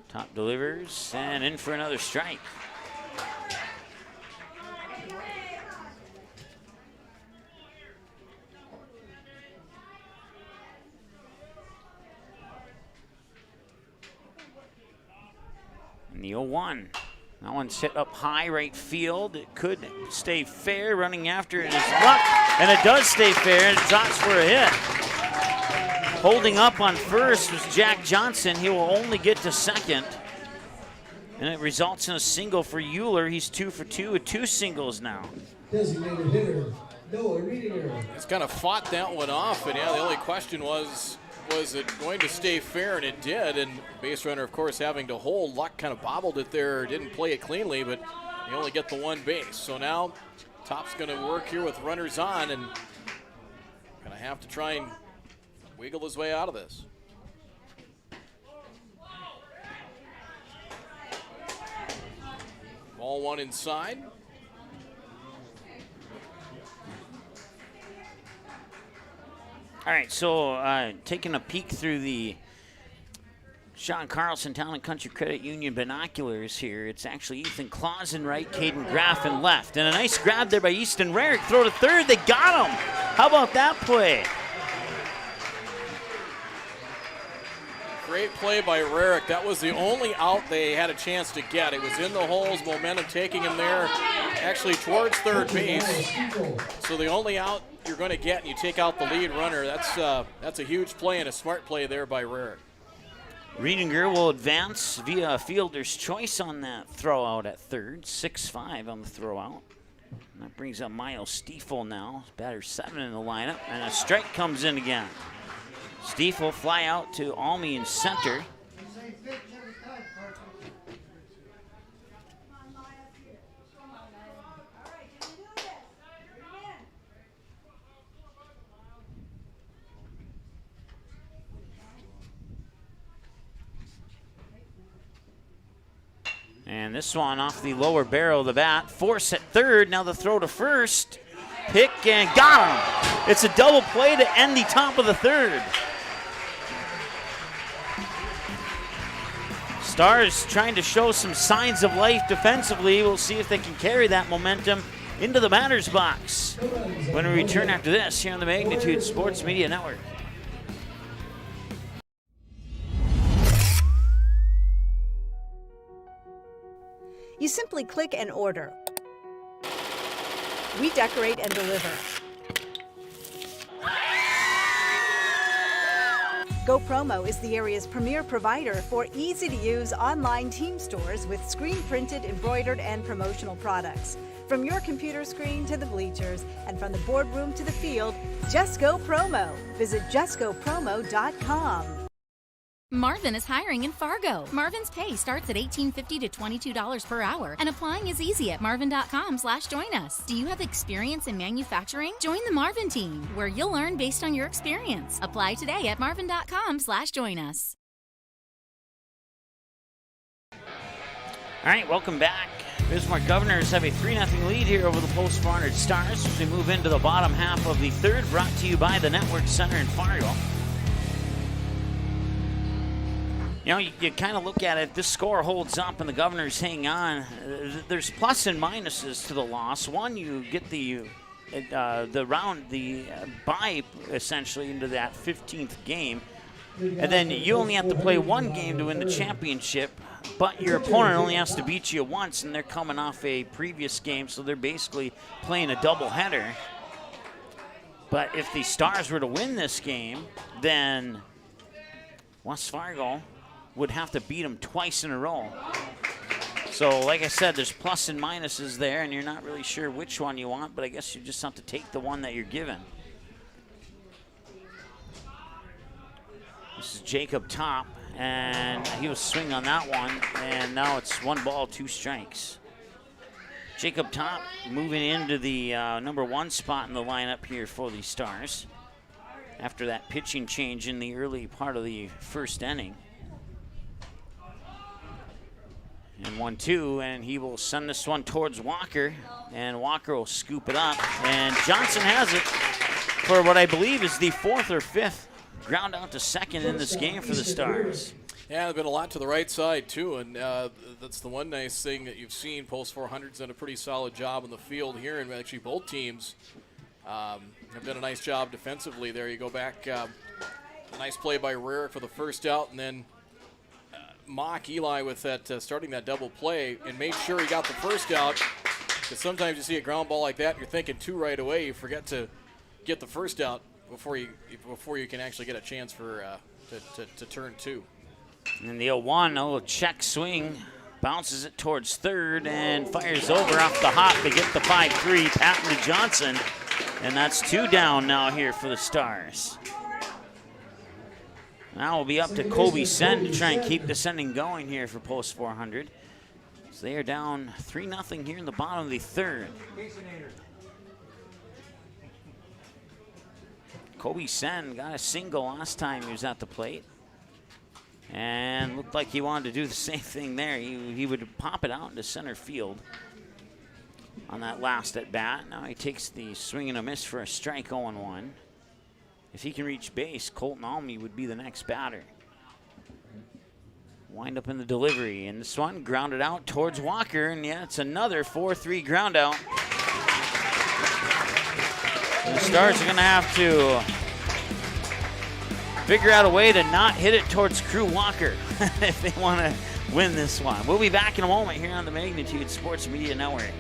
Top delivers and in for another strike. And the 0-1. That one's hit up high right field. It could stay fair. Running after it is luck, and it does stay fair. It drops for a hit. Holding up on first was Jack Johnson. He will only get to second. And it results in a single for Euler. He's 2 for 2 with 2 singles now. Designated hitter, Noah Riedinger. It's kind of fought that one off, and yeah, the only question was it going to stay fair, and it did. And base runner, of course, having to hold. Luck kind of bobbled it there, didn't play it cleanly, but they only get the 1 base. So now Top's going to work here with runners on, and going to have to try and wiggle his way out of this. Ball 1 inside. All right, so taking a peek through the Sean Carlson Town and Country Credit Union binoculars here, it's actually Ethan Claus in right, Caden Graff in left. And a nice grab there by Easton Rarick. Throw to third, they got him. How about that play? Great play by Rarick. That was the only out they had a chance to get. It was in the holes, momentum taking him there, actually towards third base. So the only out you're going to get, and you take out the lead runner. That's a huge play and a smart play there by Rarick. Riedinger will advance via a fielder's choice on that throw out at third. 6-5 on the throw out. And that brings up Miles Stiefel now. Batter 7 in the lineup, and a strike comes in again. Stiefel fly out to Almy in center. And this one off the lower barrel of the bat. Force at third. Now the throw to first. Pick and got him. It's a double play to end the top of the third. Stars trying to show some signs of life defensively. We'll see if they can carry that momentum into the batter's box when we return after this here on the Magnitude Sports Media Network. You simply click and order. We decorate and deliver. Go Promo is the area's premier provider for easy-to-use online team stores with screen-printed, embroidered, and promotional products. From your computer screen to the bleachers, and from the boardroom to the field, just go Promo. Visit justgopromo.com. Marvin is hiring in Fargo. Marvin's pay starts at $18.50 to $22 per hour, and applying is easy at marvin.com/join us. Do you have experience in manufacturing? Join the Marvin team, where you'll learn based on your experience. Apply today at marvin.com/join us. All right, welcome back. Bismarck Governors have a 3-0 lead here over the Post 400 Stars as we move into the bottom half of the third, brought to you by the Network Center in Fargo. You know, you kind of look at it, this score holds up and the Governors hang on. There's plus and minuses to the loss. One, you get the bye essentially into that 15th game. And then you only have to play one game to win the championship, but your opponent only has to beat you once, and they're coming off a previous game, so they're basically playing a doubleheader. But if the Stars were to win this game, then West Fargo would have to beat them twice in a row. So like I said, there's plus and minuses there, and you're not really sure which one you want, but I guess you just have to take the one that you're given. This is Jacob Top, and he was swinging on that one, and now it's 1 ball, 2 strikes. Jacob Top moving into the number 1 spot in the lineup here for the Stars after that pitching change in the early part of the first inning. And 1-2, and he will send this one towards Walker, and Walker will scoop it up, and Johnson has it for what I believe is the 4th or 5th ground out to second in this game for the Stars. Yeah, there's been a lot to the right side, too, and that's the one nice thing that you've seen. Post 400's done a pretty solid job in the field here, and actually both teams have done a nice job defensively there. You go back, a nice play by Rarick for the first out, and then mock Eli with that starting that double play and made sure he got the first out, because sometimes you see a ground ball like that and you're thinking 2 right away. You forget to get the first out before you can actually get a chance for to turn 2. And the 0-1, a little check swing, bounces it towards third and fires over off the hop to get the 5-3, Patton to Johnson, and that's 2 down now here for the Stars. Now we'll be up to Kobe Sen to try and keep this inning going here for Post 400. So they are down 3-0 here in the bottom of the third. Kobe Sen got a single last time he was at the plate, and looked like he wanted to do the same thing there. He would pop it out into center field on that last at bat. Now he takes the swing and a miss for a strike, 0-1. If he can reach base, Colton Almy would be the next batter. Wind up in the delivery, and this one grounded out towards Walker, and yeah, it's another 4-3 ground out. And the Stars are going to have to figure out a way to not hit it towards Crew Walker if they want to win this one. We'll be back in a moment here on the Magnitude Sports Media Network.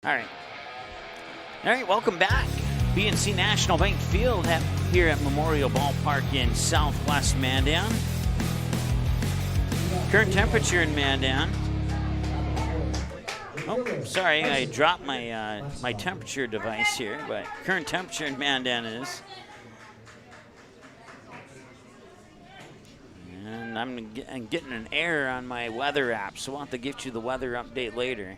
All right, welcome back. BNC National Bank Field here at Memorial Ballpark in Southwest Mandan. Current temperature in Mandan. Oh, sorry, I dropped my my temperature device here, but current temperature in Mandan is. And I'm getting an error on my weather app, so we'll have to get you the weather update later.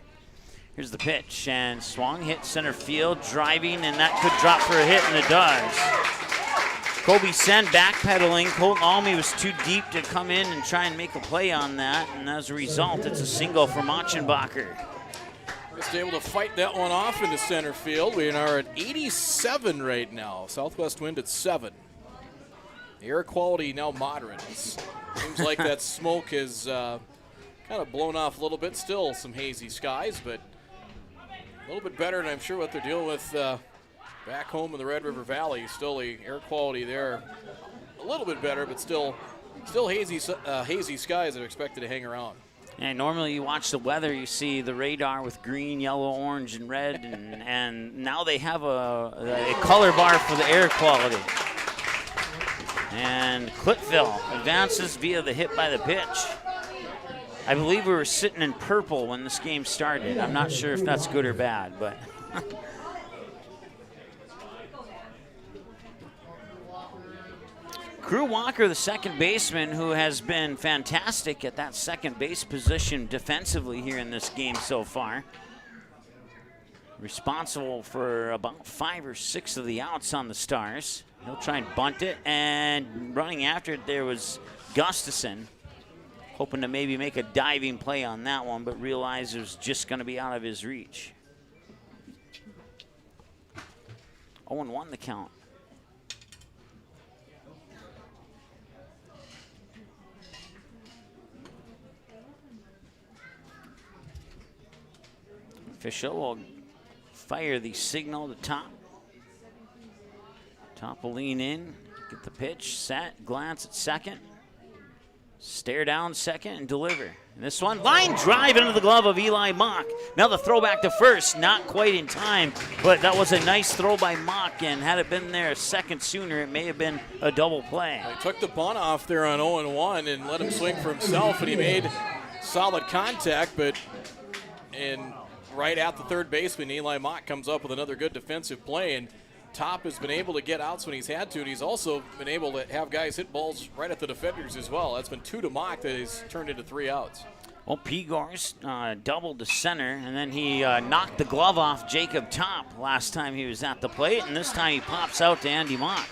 Here's the pitch, and swung, hit center field, driving, and that could drop for a hit, and it does. Kobe Sen backpedaling. Colton Almy was too deep to come in and try and make a play on that, and as a result, it's a single for Machenbacher. Just able to fight that one off into center field. We are at 87 right now. Southwest wind at 7. The air quality now moderate. Seems like that smoke has kind of blown off a little bit. Still some hazy skies, but a little bit better, and I'm sure what they're dealing with back home in the Red River Valley. Still the air quality there a little bit better, but still hazy skies that are expected to hang around. And normally you watch the weather, you see the radar with green, yellow, orange, and red, and now they have a color bar for the air quality. And Clipville advances via the hit by the pitch. I believe we were sitting in purple when this game started. I'm not sure if that's good or bad, but. Crew Walker, the second baseman, who has been fantastic at that second base position defensively here in this game so far. Responsible for about 5 or 6 of the outs on the Stars. He'll try and bunt it, and running after it there was Gustafson. Hoping to maybe make a diving play on that one, but realized it was just going to be out of his reach. 0-1 the count. Official will fire the signal to Top. Top will lean in, get the pitch, set, glance at second. Stare down second and deliver. And this one, line drive into the glove of Eli Mock. Now the throwback to first, not quite in time, but that was a nice throw by Mock, and had it been there a second sooner, it may have been a double play. He took the bunt off there on 0-1 and let him swing for himself, and he made solid contact, but right at the third baseman, Eli Mock comes up with another good defensive play, and Top has been able to get outs when he's had to, and he's also been able to have guys hit balls right at the defenders as well. That's been 2 to Mock that has turned into 3 outs. Well, Pegars doubled to center, and then he knocked the glove off Jacob Top last time he was at the plate, and this time he pops out to Andy Mock.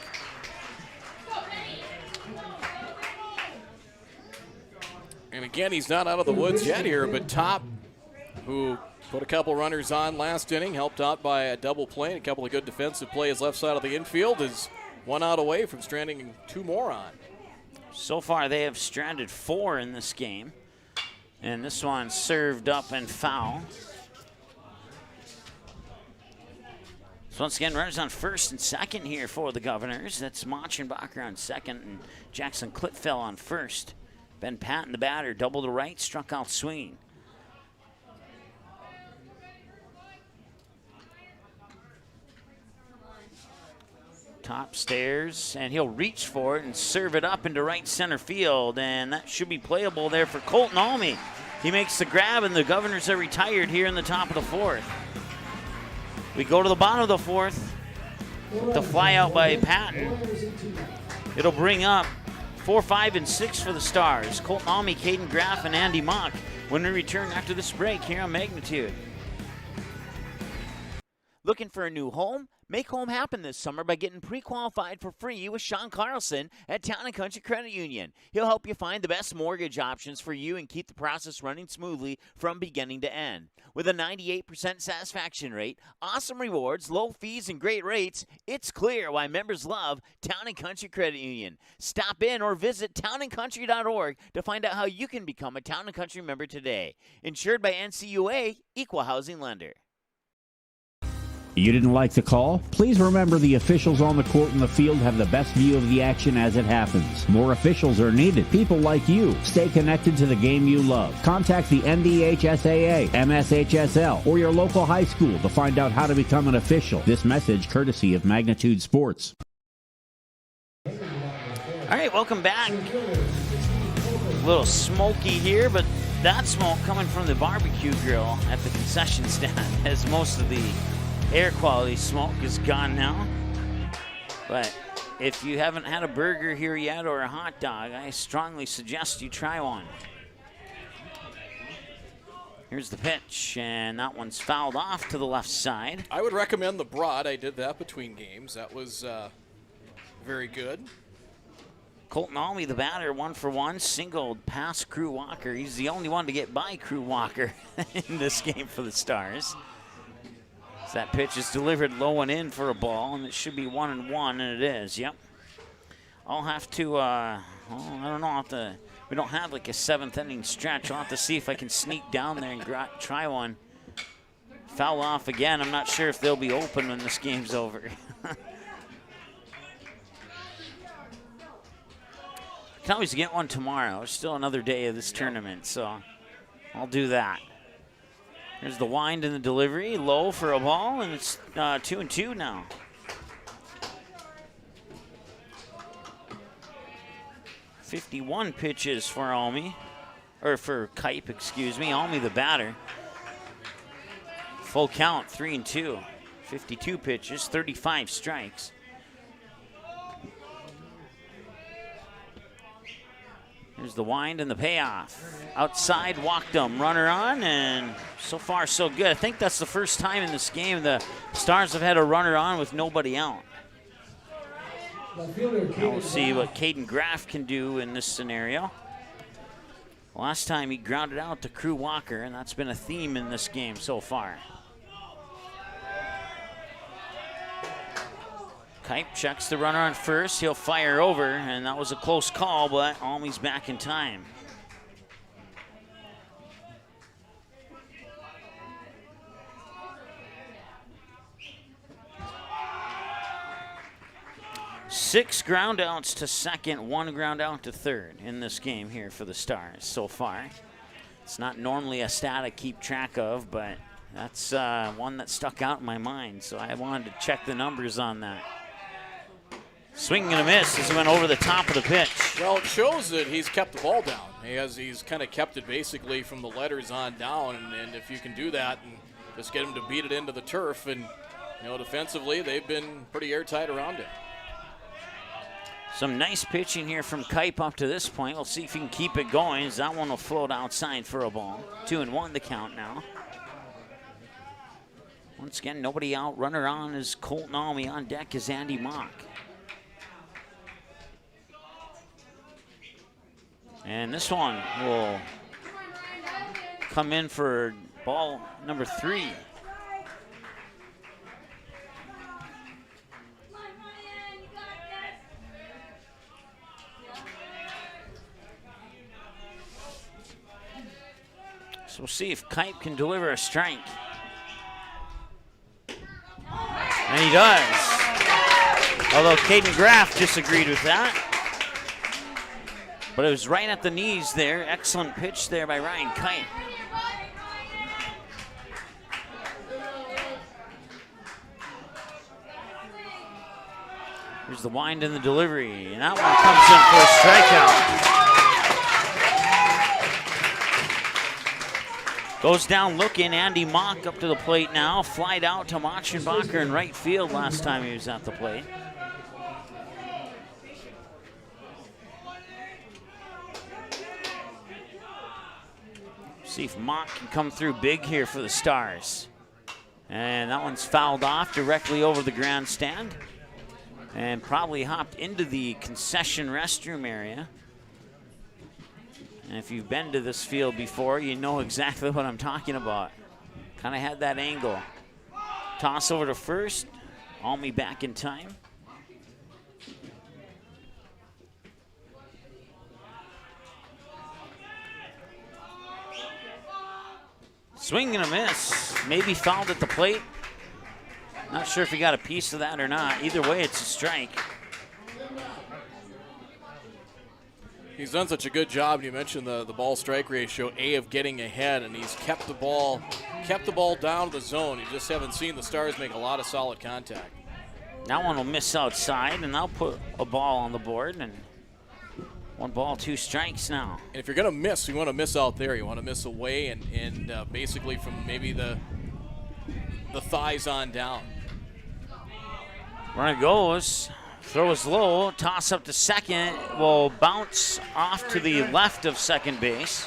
And again, he's not out of the woods yet here, but Top, who put a couple runners on last inning, helped out by a double play, a couple of good defensive plays left side of the infield, is 1 out away from stranding 2 more on. So far, they have stranded 4 in this game. And this one served up and foul. So once again, runners on first and second here for the Governors. That's Machenbacher on second and Jackson Clitfell on first. Ben Patton, the batter, double to right, struck out swinging. Top stairs, and he'll reach for it and serve it up into right center field, and that should be playable there for Colton Almy. He makes the grab, and the Governors are retired here in the top of the 4th. We go to the bottom of the 4th. The fly out by Patton. It'll bring up 4, 5, and 6 for the Stars. Colton Almy, Caden Graff, and Andy Mock when we return after this break here on Magnitude. Looking for a new home? Make home happen this summer by getting pre-qualified for free with Sean Carlson at Town & Country Credit Union. He'll help you find the best mortgage options for you and keep the process running smoothly from beginning to end. With a 98% satisfaction rate, awesome rewards, low fees, and great rates, it's clear why members love Town & Country Credit Union. Stop in or visit townandcountry.org to find out how you can become a Town & Country member today. Insured by NCUA, Equal Housing Lender. You didn't like the call? Please remember the officials on the court and the field have the best view of the action as it happens. More officials are needed. People like you. Stay connected to the game you love. Contact the NDHSAA, MSHSL, or your local high school to find out how to become an official. This message courtesy of Magnitude Sports. All right, welcome back. A little smoky here, but that smoke coming from the barbecue grill at the concession stand as most of the air quality smoke is gone now. But if you haven't had a burger here yet or a hot dog, I strongly suggest you try one. Here's the pitch, and that one's fouled off to the left side. I would recommend the broad. I did that between games. That was very good. Colton Almy, the batter, 1-for-1, singled past Crew Walker. He's the only one to get by Crew Walker in this game for the Stars. So that pitch is delivered low and in for a ball, and it should be 1-1, and it is. Yep. I'll have to, I don't know. We don't have like a 7th inning stretch. I'll have to see if I can sneak down there and try one. Foul off again. I'm not sure if they'll be open when this game's over. Can always get one tomorrow. There's still another day of this tournament, so I'll do that. There's the wind and the delivery, low for a ball, and it's 2-2 now. .51 pitches for Almy, or for Kipe, excuse me. Almy the batter. Full count, 3-2. 52 pitches, 35 strikes. Here's the wind and the payoff. Outside, walked him, runner on, and so far so good. I think that's the first time in this game the Stars have had a runner on with nobody out. Now we'll see what Caden Graff can do in this scenario. Last time he grounded out to Crew Walker, and that's been a theme in this game so far. Kipe checks the runner on first. He'll fire over, and that was a close call, but Almy's back in time. Six ground outs to second, 1 ground out to third in this game here for the Stars so far. It's not normally a stat I keep track of, but that's one that stuck out in my mind, so I wanted to check the numbers on that. Swing and a miss as he went over the top of the pitch. Well, it shows that he's kept the ball down. He's kind of kept it basically from the letters on down, and if you can do that and just get him to beat it into the turf, and defensively they've been pretty airtight around it. Some nice pitching here from Kipe up to this point. We'll see if he can keep it going, as that one will float outside for a ball. 2-1 the count now. Once again, nobody out. Runner on is Colton Almy. On deck is Andy Mock. And this one will come in for ball number 3. So we'll see if Kipe can deliver a strike. And he does. Although Caden Graff disagreed with that. But it was right at the knees there. Excellent pitch there by Ryan Kipe. Here's the wind and the delivery. And that one comes in for a strikeout. Goes down looking. Andy Mock up to the plate now. Flied out to Machenbacher in right field last time he was at the plate. See if Mock can come through big here for the Stars. And that one's fouled off directly over the grandstand. And probably hopped into the concession restroom area. And if you've been to this field before, you know exactly what I'm talking about. Kind of had that angle. Toss over to first. Almy back in time. Swing and a miss. Maybe fouled at the plate. Not sure if he got a piece of that or not. Either way, it's a strike. He's done such a good job. You mentioned the ball strike ratio, of getting ahead, and he's kept the ball down to the zone. You just haven't seen the Stars make a lot of solid contact. That one will miss outside, and they'll put a ball on the board, and 1 ball, 2 strikes now. And if you're going to miss, you want to miss out there. You want to miss away and basically from maybe the thighs on down. Runner goes, throw is low, toss up to second, will bounce off to the left of second base.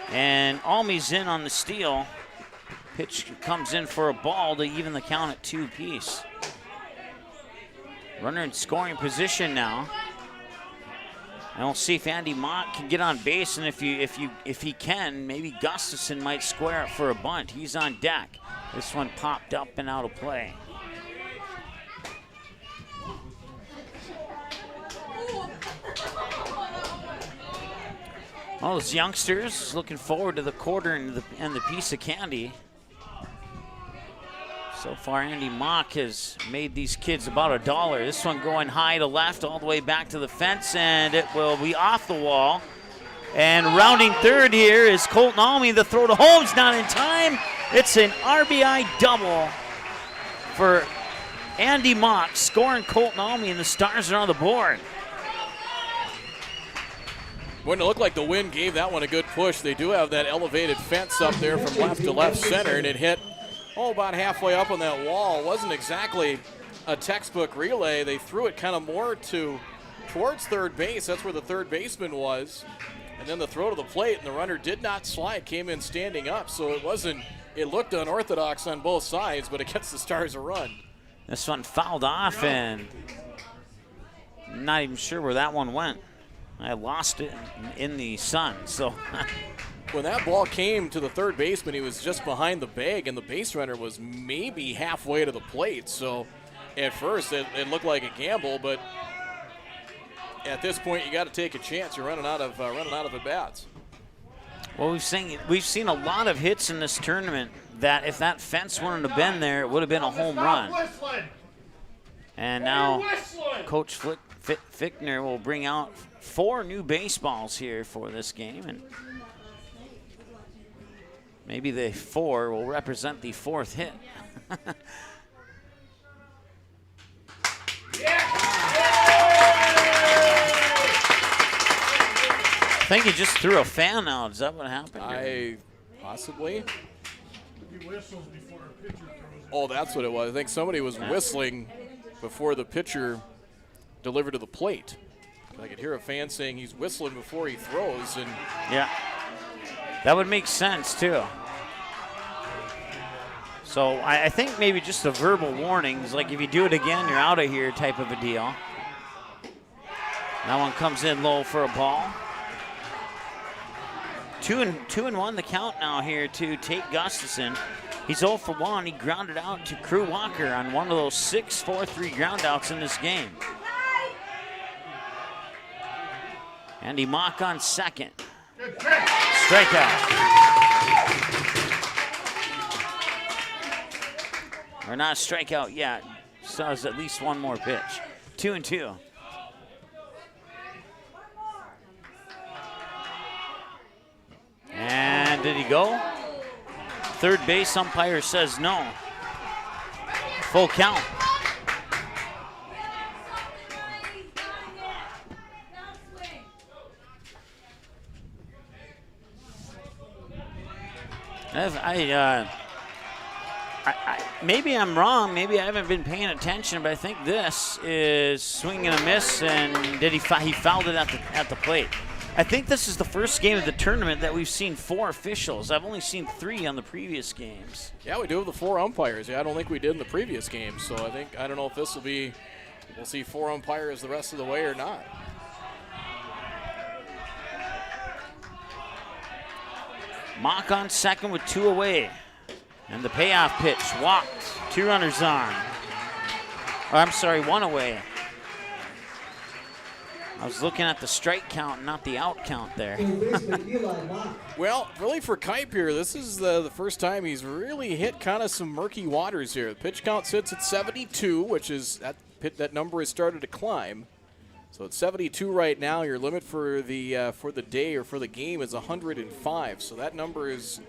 And Almey's in on the steal. Pitch comes in for a ball to even the count at 2 apiece. Runner in scoring position now. And we'll see if Andy Mott can get on base, and if he can, maybe Gustafson might square it for a bunt. He's on deck. This one popped up and out of play. All those youngsters looking forward to the quarter and the piece of candy. So far, Andy Mock has made these kids about $1. This one going high to left, all the way back to the fence, and it will be off the wall. And rounding third here is Colton Almey. The throw to Holmes, not in time. It's an RBI double for Andy Mock, scoring Colton Almey, and the Stars are on the board. Wouldn't it look like the wind gave that one a good push? They do have that elevated fence up there from left to left center, and it hit about halfway up on that wall. It wasn't exactly a textbook relay. They threw it kind of more towards third base. That's where the third baseman was. And then the throw to the plate, and the runner did not slide, came in standing up. So it looked unorthodox on both sides, but it gets the Stars a run. This one fouled off, and I'm not even sure where that one went. I lost it in the sun, so. When that ball came to the third baseman, he was just behind the bag, and the base runner was maybe halfway to the plate. So at first, it looked like a gamble, but at this point, you got to take a chance. You're running out of at bats. Well, we've seen a lot of hits in this tournament that if that fence wouldn't have been there, it would have been a home run. And now Coach Fickner will bring out 4 new baseballs here for this game, and maybe the 4 will represent the 4th hit. I think he just threw a fan out. Is that what happened? Possibly. Oh, that's what it was. I think somebody was whistling before the pitcher delivered to the plate. I could hear a fan saying he's whistling before he throws, and yeah, that would make sense too. So I think maybe just a verbal warning is like, if you do it again, you're out of here type of a deal. That one comes in low for a ball. 2-1 the count now here to Tate Gustafson. He's 0 for 1. He grounded out to Crew Walker on one of those 6-4-3 groundouts in this game. Andy Mock on second. Strikeout. Or not strikeout yet. Still has at least one more pitch. 2-2. And did he go? Third base umpire says no. Full count. Maybe I'm wrong. Maybe I haven't been paying attention, but I think this is swing and a miss, and he fouled it at the plate. I think this is the first game of the tournament that we've seen 4 officials. I've only seen 3 on the previous games. Yeah, we do have the 4 umpires. Yeah, I don't think we did in the previous game. So I don't know if this will be, we'll see 4 umpires the rest of the way or not. Mock on second with 2 away. And the payoff pitch, walked, 2 runners on. Oh, I'm sorry, 1 away. I was looking at the strike count, not the out count there. Well, really for Kipe here, this is the first time he's really hit kind of some murky waters here. The pitch count sits at 72, which is that number has started to climb. So it's 72 right now. Your limit for the day or for the game is 105. So that number is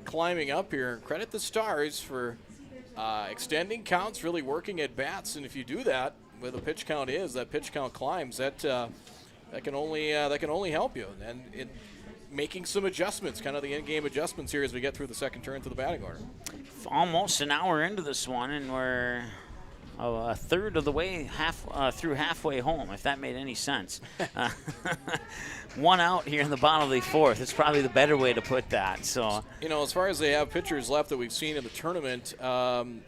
climbing up here. Credit the Stars for extending counts, really working at bats, and if you do that, where the pitch count is, that pitch count climbs, that can only help you. And making some adjustments, kind of the in-game adjustments here as we get through the second turn to the batting order. Almost an hour into this one, and we're a third of the way through halfway home, if that made any sense. One out here in the bottom of the fourth. It's probably the better way to put that. So, as far as they have pitchers left that we've seen in the tournament,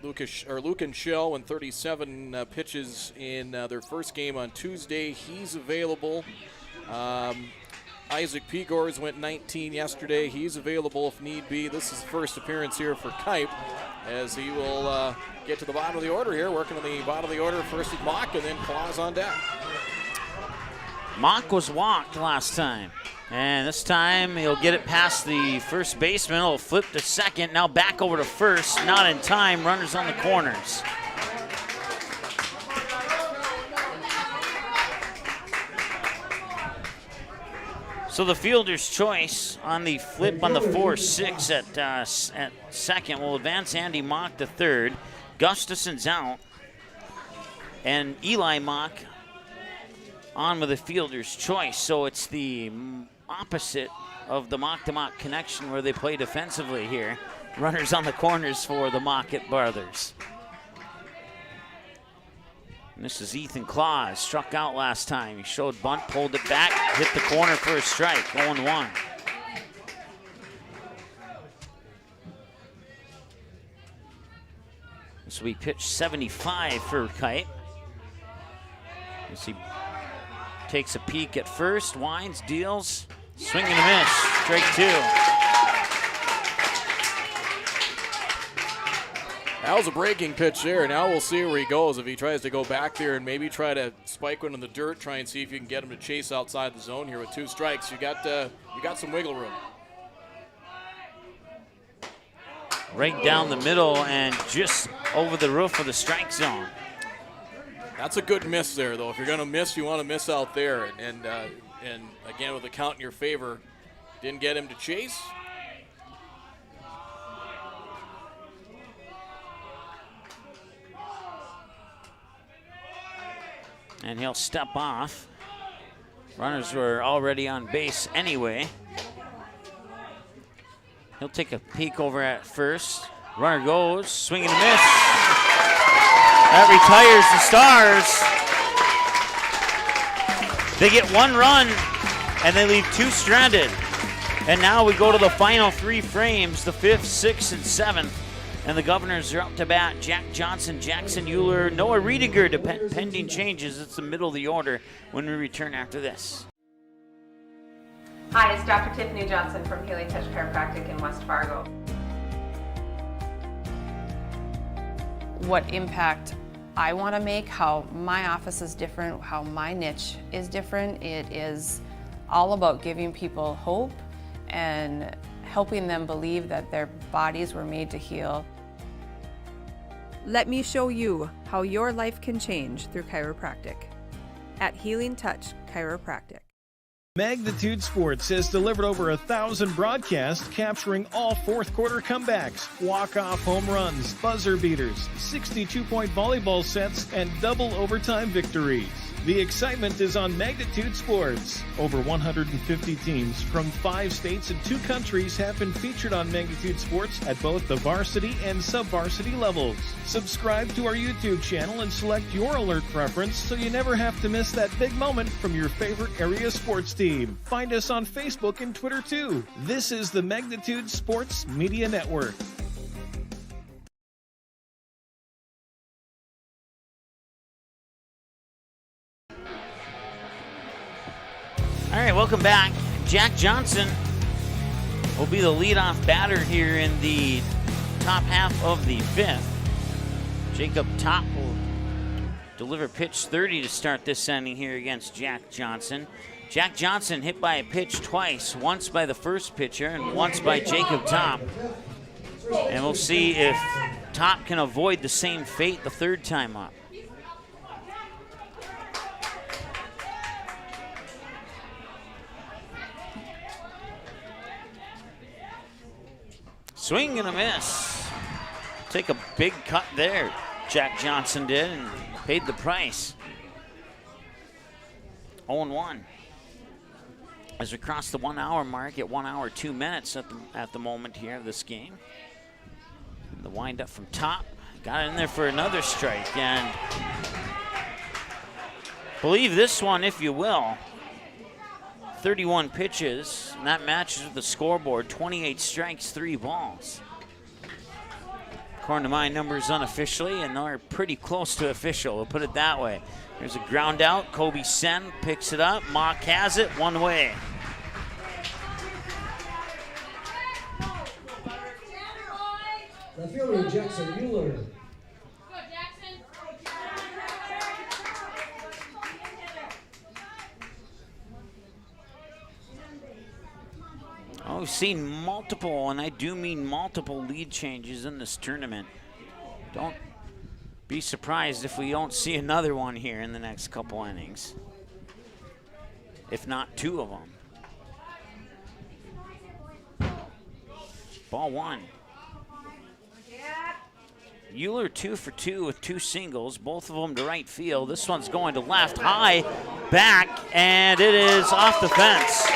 Lucan Shell went 37 pitches in their first game on Tuesday. He's available. Isaac Pegors went 19 yesterday. He's available if need be. This is the first appearance here for Kipe, as he will get to the bottom of the order here, working on the bottom of the order first with Mock and then Claus on deck. Mock was walked last time, and this time he'll get it past the first baseman. He'll flip to second, now back over to first, not in time, runners on the corners. So the fielder's choice on the flip on the 4-6 at second will advance Andy Mock to third. Gustafson's out, and Eli Mock on with the fielder's choice. So it's the opposite of the Mock-to-Mock connection where they play defensively here. Runners on the corners for the Mockett brothers. And this is Ethan Claus, struck out last time. He showed bunt, pulled it back, hit the corner for a strike, 0-1. This will be pitch 75 for Kipe. As he takes a peek at first, winds, deals, swing and a miss, strike two. That was a breaking pitch there. Now we'll see where he goes if he tries to go back there and maybe try to spike one in the dirt, try and see if you can get him to chase outside the zone here with two strikes. You got some wiggle room. Right down the middle and just over the roof of the strike zone. That's a good miss there, though. If you're going to miss, you want to miss out there. And again, with the count in your favor, didn't get him to chase. And he'll step off. Runners were already on base anyway. He'll take a peek over at first. Runner goes, swing and a miss. That retires the Stars. They get one run, and they leave two stranded. And now we go to the final three frames, the 5th, 6th, and 7th. And the Governors are up to bat. Jack Johnson, Jackson Euler, Noah Riediger, pending changes. It's the middle of the order when we return after this. Hi, it's Dr. Tiffany Johnson from Healing Touch Chiropractic in West Fargo. What impact I want to make, how my office is different, how my niche is different. It is all about giving people hope and helping them believe that their bodies were made to heal. Let me show you how your life can change through chiropractic at Healing Touch Chiropractic. Magnitude Sports has delivered over 1,000 broadcasts capturing all fourth quarter comebacks, walk-off home runs, buzzer beaters, 62-point volleyball sets, and double overtime victories. The excitement is on Magnitude Sports. Over 150 teams from 5 states and 2 countries have been featured on Magnitude Sports at both the varsity and sub-varsity levels. Subscribe to our YouTube channel and select your alert preference so you never have to miss that big moment from your favorite area sports team. Find us on Facebook and Twitter too. This is the Magnitude Sports Media Network. All right, welcome back. Jack Johnson will be the leadoff batter here in the top half of the 5th. Jacob Topp will deliver pitch 30 to start this inning here against Jack Johnson. Jack Johnson hit by a pitch twice, once by the first pitcher and once by Jacob Top. And we'll see if Top can avoid the same fate the third time up. Swing and a miss. Take a big cut there, Jack Johnson did, and paid the price. 0-1. As we cross the 1 hour mark at 1 hour 2 minutes at the moment here of this game. The windup from Top. Got in there for another strike, and believe this one if you will. 31 pitches, and that matches with the scoreboard. 28 strikes, 3 balls. According to my numbers unofficially, and they're pretty close to official, we'll put it that way. There's a ground out. Kobe Sen picks it up. Mock has it one way. The fielder rejects a Mueller. Oh, we've seen multiple, and I do mean multiple, lead changes in this tournament. Don't be surprised if we don't see another one here in the next couple innings, if not 2 of them. Ball 1. Euler 2 for 2 with 2 singles, both of them to right field. This one's going to left, high, back, and it is off the fence.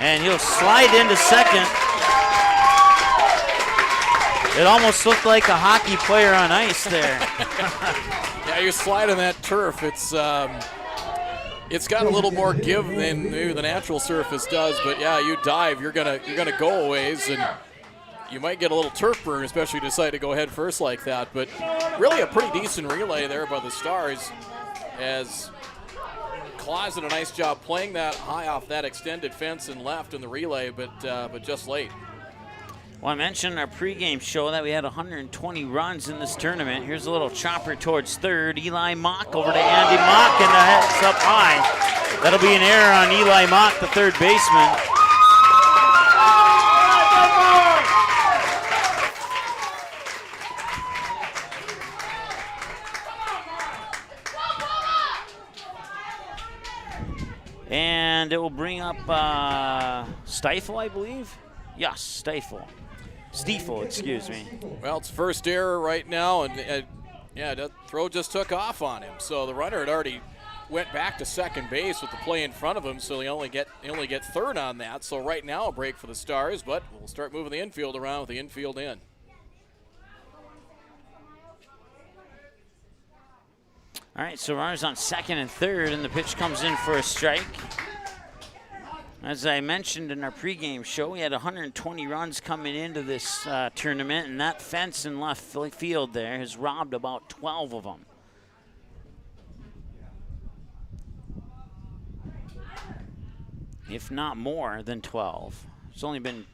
And he'll slide into second. It almost looked like a hockey player on ice there. Yeah, you slide on that turf. It's got a little more give than maybe the natural surface does, but yeah, you dive, you're gonna go a ways, and you might get a little turf burn, especially if you decide to go head first like that. But really a pretty decent relay there by the Stars, as Claus did a nice job playing that high off that extended fence and left in the relay, but just late. Well, I mentioned in our pregame show that we had 120 runs in this tournament. Here's a little chopper towards third. Eli Mock over to Andy Mock, and the head's up high. That'll be an error on Eli Mock, the third baseman. And it will bring up Stiefel, I believe. Yes, Stiefel, excuse me. Well, it's first error right now, and yeah, that throw just took off on him. So the runner had already went back to second base with the play in front of him, so they only get third on that. So right now a break for the Stars, but we'll start moving the infield around with the infield in. All right, so runners on second and third, and the pitch comes in for a strike. As I mentioned in our pregame show, we had 120 runs coming into this tournament, and that fence in left field there has robbed about 12 of them. If not more than 12. There's only been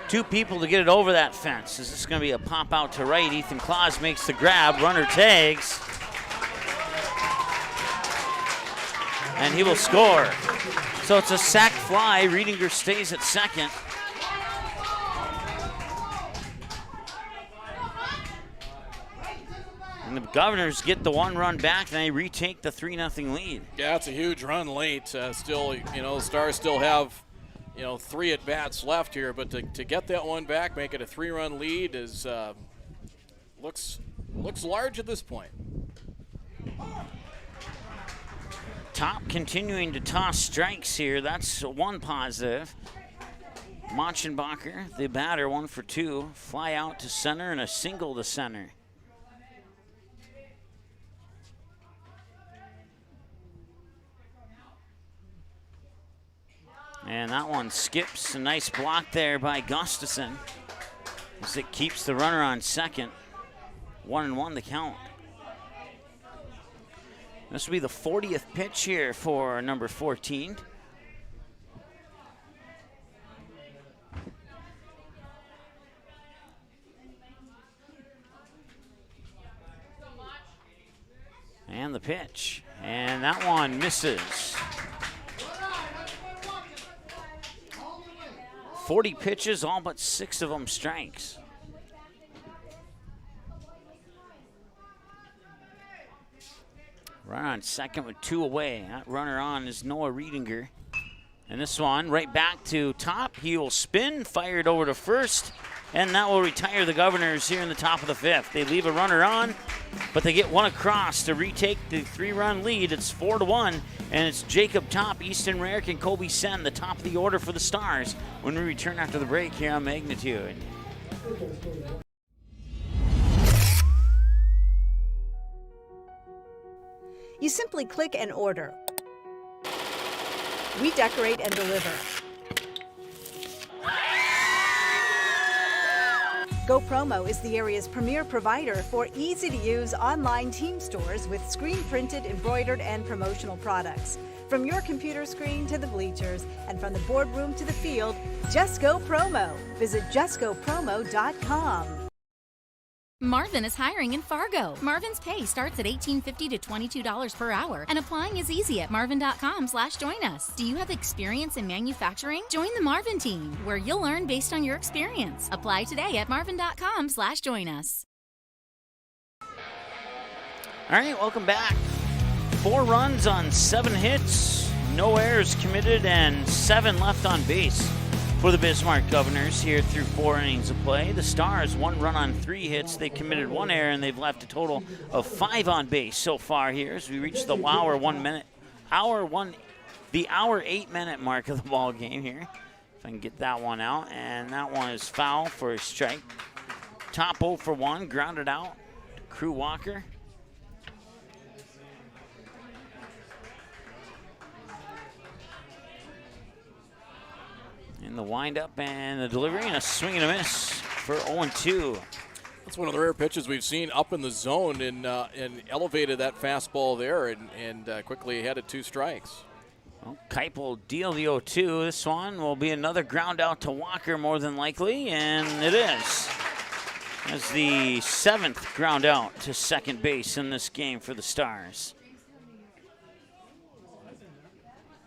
2 people to get it over that fence. Is this going to be a pop out to right? Ethan Claus makes the grab, runner tags. And he will score. So it's a sac fly. Riedinger stays at second. And the Governors get the 1 run back, and they retake the 3-0 lead. Yeah, it's a huge run late. Still, the Stars still have, 3 at bats left here, but to get that one back, make it a 3-run lead is looks large at this point. Top continuing to toss strikes here. That's one positive. Machenbacher, the batter, 1 for 2. Fly out to center and a single to center. And that one skips. A nice block there by Gustafson as it keeps the runner on second. 1-1 the count. This will be the 40th pitch here for number 14. And the pitch. And that one misses. 40 pitches, all but 6 of them strikes. Runner on second with 2 away. That runner on is Noah Riedinger. And this one right back to top. He will spin, fired over to first, and that will retire the Governors here in the top of the 5th. They leave a runner on, but they get one across to retake the 3-run lead. It's 4-1, and it's Jacob Top, Easton Rarick, and Kobe Sen, the top of the order for the Stars, when we return after the break here on Magnitude. You simply click and order. We decorate and deliver. Go Promo is the area's premier provider for easy-to-use online team stores with screen-printed, embroidered, and promotional products. From your computer screen to the bleachers, and from the boardroom to the field, just go Promo. Visit justgopromo.com. Marvin is hiring in Fargo. Marvin's pay starts at $18.50 to $22 per hour, and applying is easy at marvin.com/join us. Do you have experience in manufacturing? Join the Marvin team, where you'll earn based on your experience. Apply today at marvin.com/join us. All right, welcome back. 4 runs on 7 hits, no errors committed, and 7 left on base for the Bismarck Governors here through 4 innings of play. The Stars, 1 run on 3 hits. They committed 1 error, and they've left a total of 5 on base so far here as we reach the hour 8-minute mark of the ball game here. If I can get that one out, and that one is foul for a strike. Top 0 for 1, grounded out to Crew Walker. And the windup and the delivery and a swing and a miss for 0-2. That's one of the rare pitches we've seen up in the zone and elevated that fastball there and quickly headed 2 strikes. Well, Kipe will deal the 0-2. This one will be another ground out to Walker more than likely, and it is. As the 7th ground out to second base in this game for the Stars.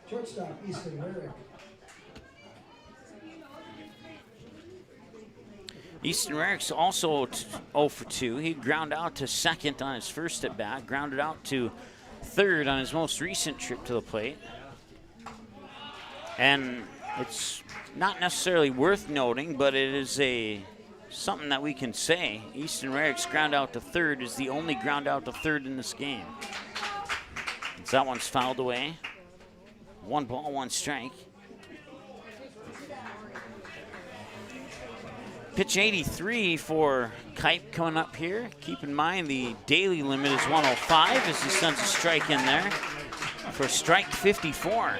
Shortstop, Easton Rarick. Easton Rarick's also 0 for 2. He ground out to second on his first at bat, grounded out to third on his most recent trip to the plate. And it's not necessarily worth noting, but it is something that we can say. Easton Rarick's ground out to third is the only ground out to third in this game. So that one's fouled away. 1 ball, 1 strike. Pitch 83 for Kipe coming up here. Keep in mind the daily limit is 105 as he sends a strike in there for strike 54.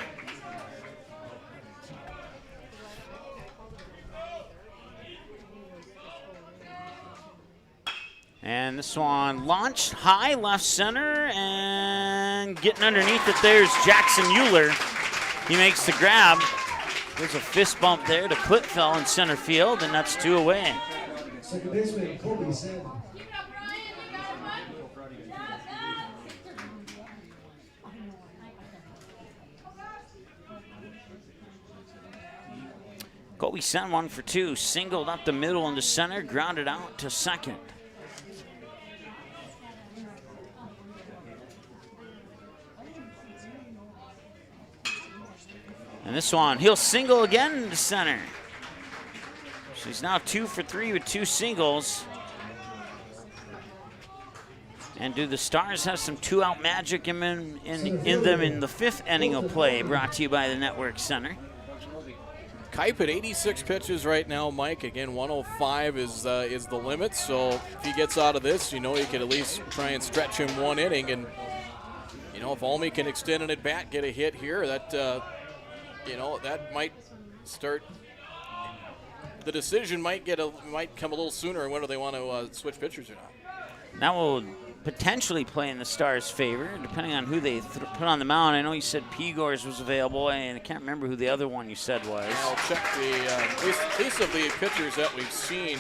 And this one launched high left center, and getting underneath it there's Jackson Euler. He makes the grab. There's a fist bump there to Klitfeld in center field, and that's 2 away. Second baseman, Kobe Sen. Kobe Sen 1 for 2, singled up the middle into center, grounded out to second. And this one, he'll single again to center. So he's now 2 for 3 with 2 singles. And do the Stars have some 2-out magic in them in the 5th inning of play, brought to you by the Network Center. Kipe at 86 pitches right now, Mike. Again, 105 is the limit. So if he gets out of this, you know he could at least try and stretch him 1 inning. And, you know, if Olney can extend an at-bat, get a hit here, that that might start. The decision might come a little sooner whether they want to switch pitchers or not. That will potentially play in the Stars' favor, depending on who they put on the mound. I know you said Pegors was available, and I can't remember who the other one you said was. I'll check at least of the pitchers that we've seen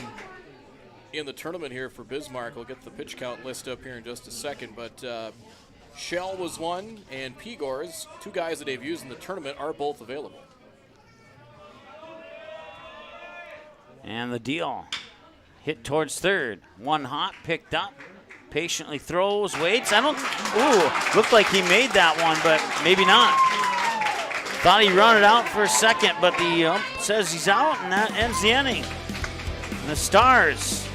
in the tournament here for Bismarck. We'll get the pitch count list up here in just a second, but Shell was one, and Pegors, two guys that they've used in the tournament, are both available. And the deal. Hit towards third. One hop, picked up. Patiently throws, waits. Looked like he made that one, but maybe not. Thought he run it out for a second, but the ump says he's out, and that ends the inning. And the Stars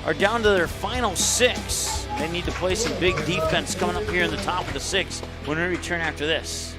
are down to their final 6. They need to play some big defense coming up here in the top of the 6th when we return after this.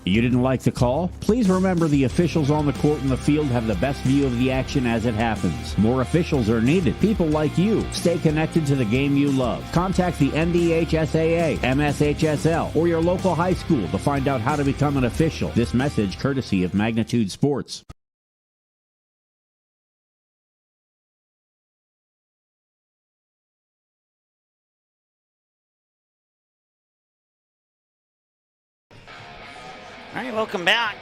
You didn't like the call? Please remember the officials on the court and the field have the best view of the action as it happens. More officials are needed. People like you. Stay connected to the game you love. Contact the NDHSAA, MSHSL, or your local high school to find out how to become an official. This message courtesy of Magnitude Sports. All right, welcome back.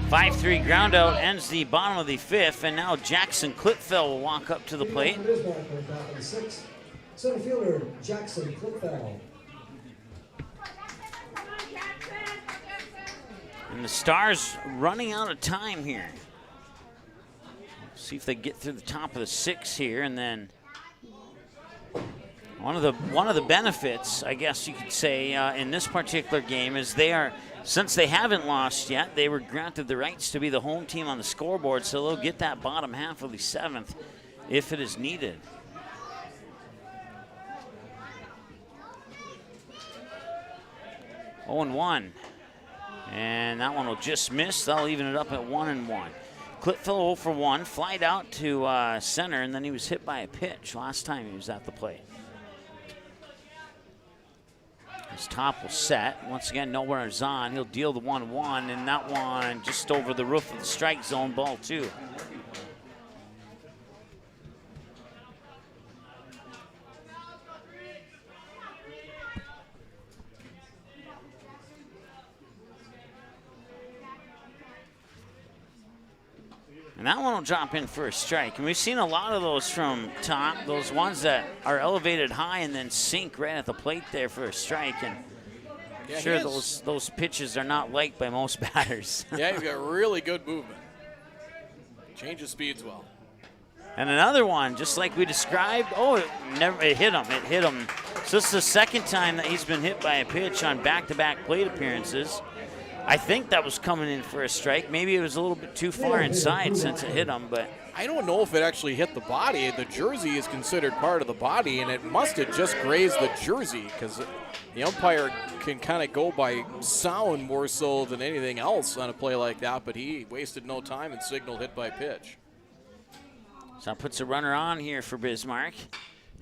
Five-three ground out ends the bottom of the 5th, and now Jackson Klitfeld will walk up to the plate. Center fielder Jackson Klitfeld. And the Stars running out of time here. See if they get through the top of the 6 here, and then one of the benefits, I guess you could say, in this particular game is since they haven't lost yet, they were granted the rights to be the home team on the scoreboard, so they'll get that bottom half of the 7th if it is needed. Oh, 0-1, and that one will just miss. They'll even it up at 1-1. Klitfeld 0 for 1, flied out to center, and then he was hit by a pitch last time he was at the plate. His top will set. Once again, no runners on. He'll deal the 1-1, and that one just over the roof of the strike zone, ball 2. And that one will drop in for a strike. And we've seen a lot of those from top, those ones that are elevated high and then sink right at the plate there for a strike. And yeah, sure, those pitches are not liked by most batters. Yeah, he's got really good movement. Changes speeds well. And another one, just like we described, it hit him. It hit him. So this is the second time that he's been hit by a pitch on back-to-back plate appearances. I think that was coming in for a strike. Maybe it was a little bit too far inside since it hit him, but I don't know if it actually hit the body. The jersey is considered part of the body, and it must have just grazed the jersey because the umpire can kind of go by sound more so than anything else on a play like that, but he wasted no time and signaled hit by pitch. So that puts a runner on here for Bismarck.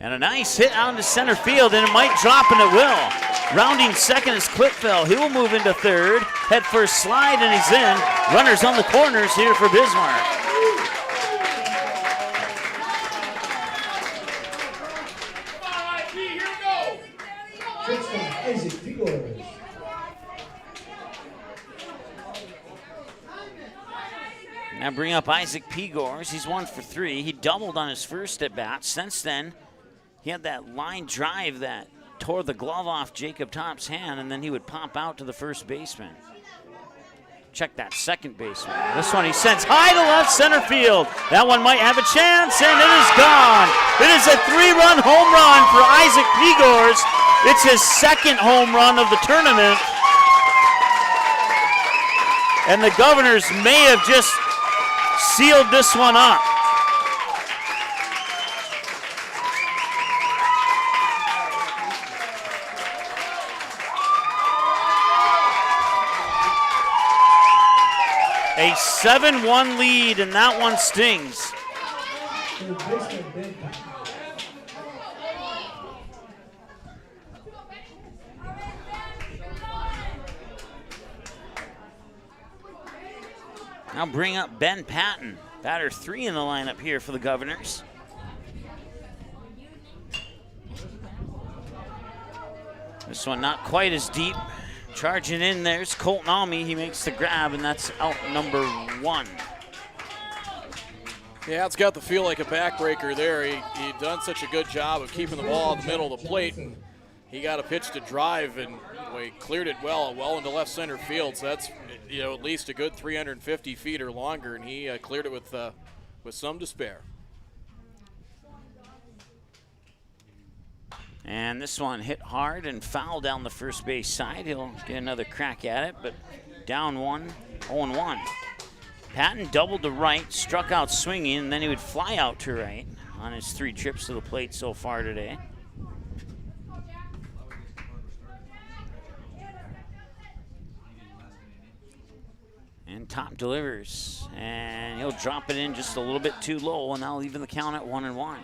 And a nice hit out into center field, and it might drop, and it will. Rounding second is Klitfeld. He will move into third. Head first slide, and he's in. Runners on the corners here for Bismarck. Now bring up Isaac Pegors. He's 1 for 3. He doubled on his first at bat. Since then, he had that line drive that tore the glove off Jacob Top's hand, and then he would pop out to the first baseman. Check that second baseman. This one he sends high to left center field. That one might have a chance, and it is gone. It is a 3-run home run for Isaac Pegors. It's his second home run of the tournament. And the Governors may have just sealed this one up. A 7-1 lead, and that one stings. Third baseman Ben Patton. Now bring up Ben Patton, batter 3 in the lineup here for the Governors. This one not quite as deep. Charging in there's Colton Almy. He makes the grab, and that's out number 1. Yeah, it's got to feel like a backbreaker there. He done such a good job of keeping the ball in the middle of the plate, and he got a pitch to drive, and he cleared it well into left center field. So that's at least a good 350 feet or longer, and he cleared it with some despair. And this one hit hard and foul down the first base side. He'll get another crack at it, but down 1, 0-1. Patton doubled to right, struck out swinging, and then he would fly out to right on his 3 trips to the plate so far today. And Top delivers, and he'll drop it in just a little bit too low, and that'll even the count at 1-1.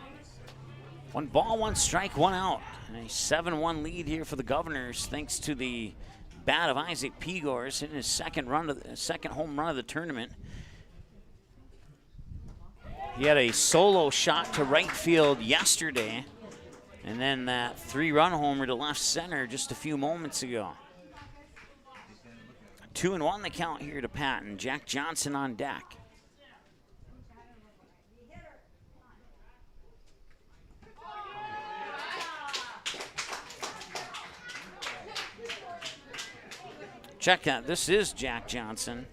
1 ball, 1 strike, 1 out. And a 7-1 lead here for the Governors, thanks to the bat of Isaac Pegors in his second home run of the tournament. He had a solo shot to right field yesterday, and then that 3-run homer to left center just a few moments ago. 2-1 the count here to Patton. Jack Johnson on deck. Check out, this is Jack Johnson.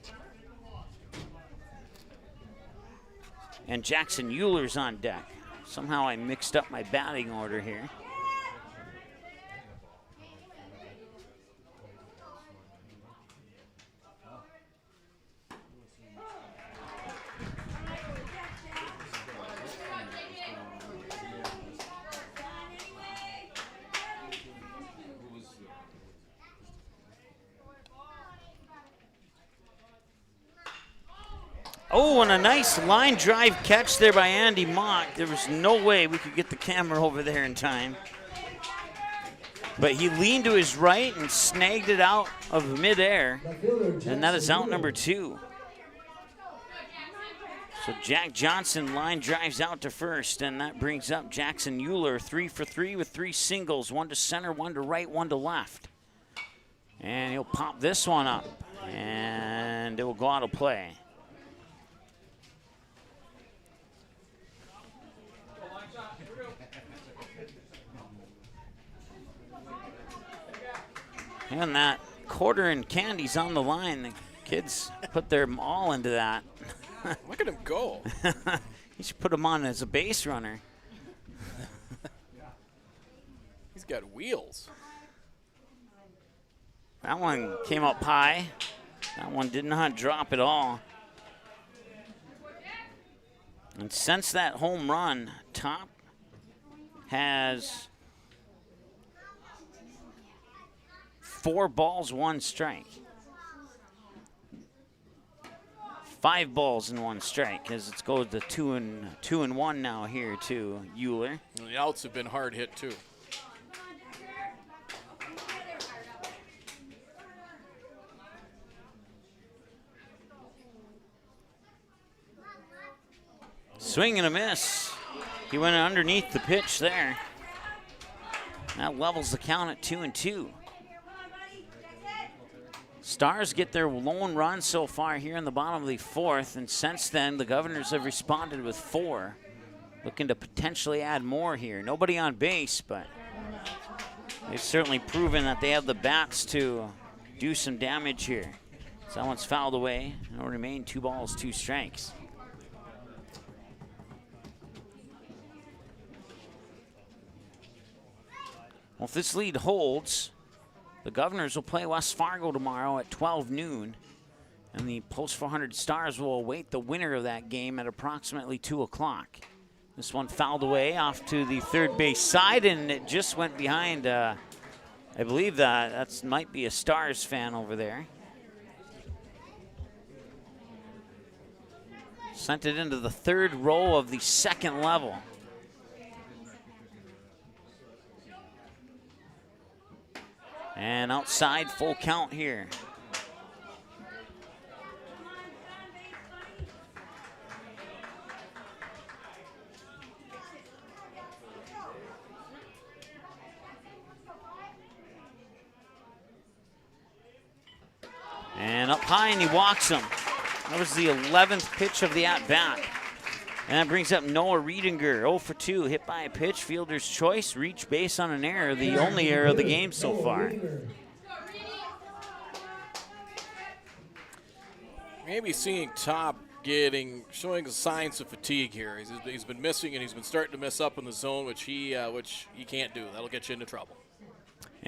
And Jackson Euler's on deck. Somehow I mixed up my batting order here. Oh, and a nice line drive catch there by Andy Mock. There was no way we could get the camera over there in time. But he leaned to his right and snagged it out of midair. And that is out number 2. So Jack Johnson line drives out to first, and that brings up Jackson Euler 3 for 3 with 3 singles, 1 to center, 1 to right, 1 to left. And he'll pop this one up, and it will go out of play. And that quarter and candy's on the line. The kids put their all into that. Look at him go. You should put him on as a base runner. He's got wheels. That one came up high. That one did not drop at all. And since that home run, Top has 4 balls, 1 strike. 5 balls and 1 strike, as it goes to 2-1 now here to Euler. And the outs have been hard hit too. Swing and a miss. He went underneath the pitch there. That levels the count at 2-2. Stars get their lone run so far here in the bottom of the 4th, and since then the Governors have responded with 4, looking to potentially add more here. Nobody on base, but they've certainly proven that they have the bats to do some damage here. So that one's fouled away, and it'll remain 2 balls, 2 strikes. Well, if this lead holds, the Governors will play West Fargo tomorrow at 12 noon, and the Post 400 Stars will await the winner of that game at approximately 2 o'clock. This one fouled away off to the third base side, and it just went behind, I believe that might be a Stars fan over there. Sent it into the third row of the second level. And outside, full count here. And up high, and he walks him. That was the 11th pitch of the at-bat. And that brings up Noah Riedinger, 0 for 2, hit by a pitch, fielder's choice, reach base on an error, the only error of the game so far. Maybe seeing Top showing signs of fatigue here. He's been missing, and he's been starting to mess up in the zone, which he can't do. That'll get you into trouble.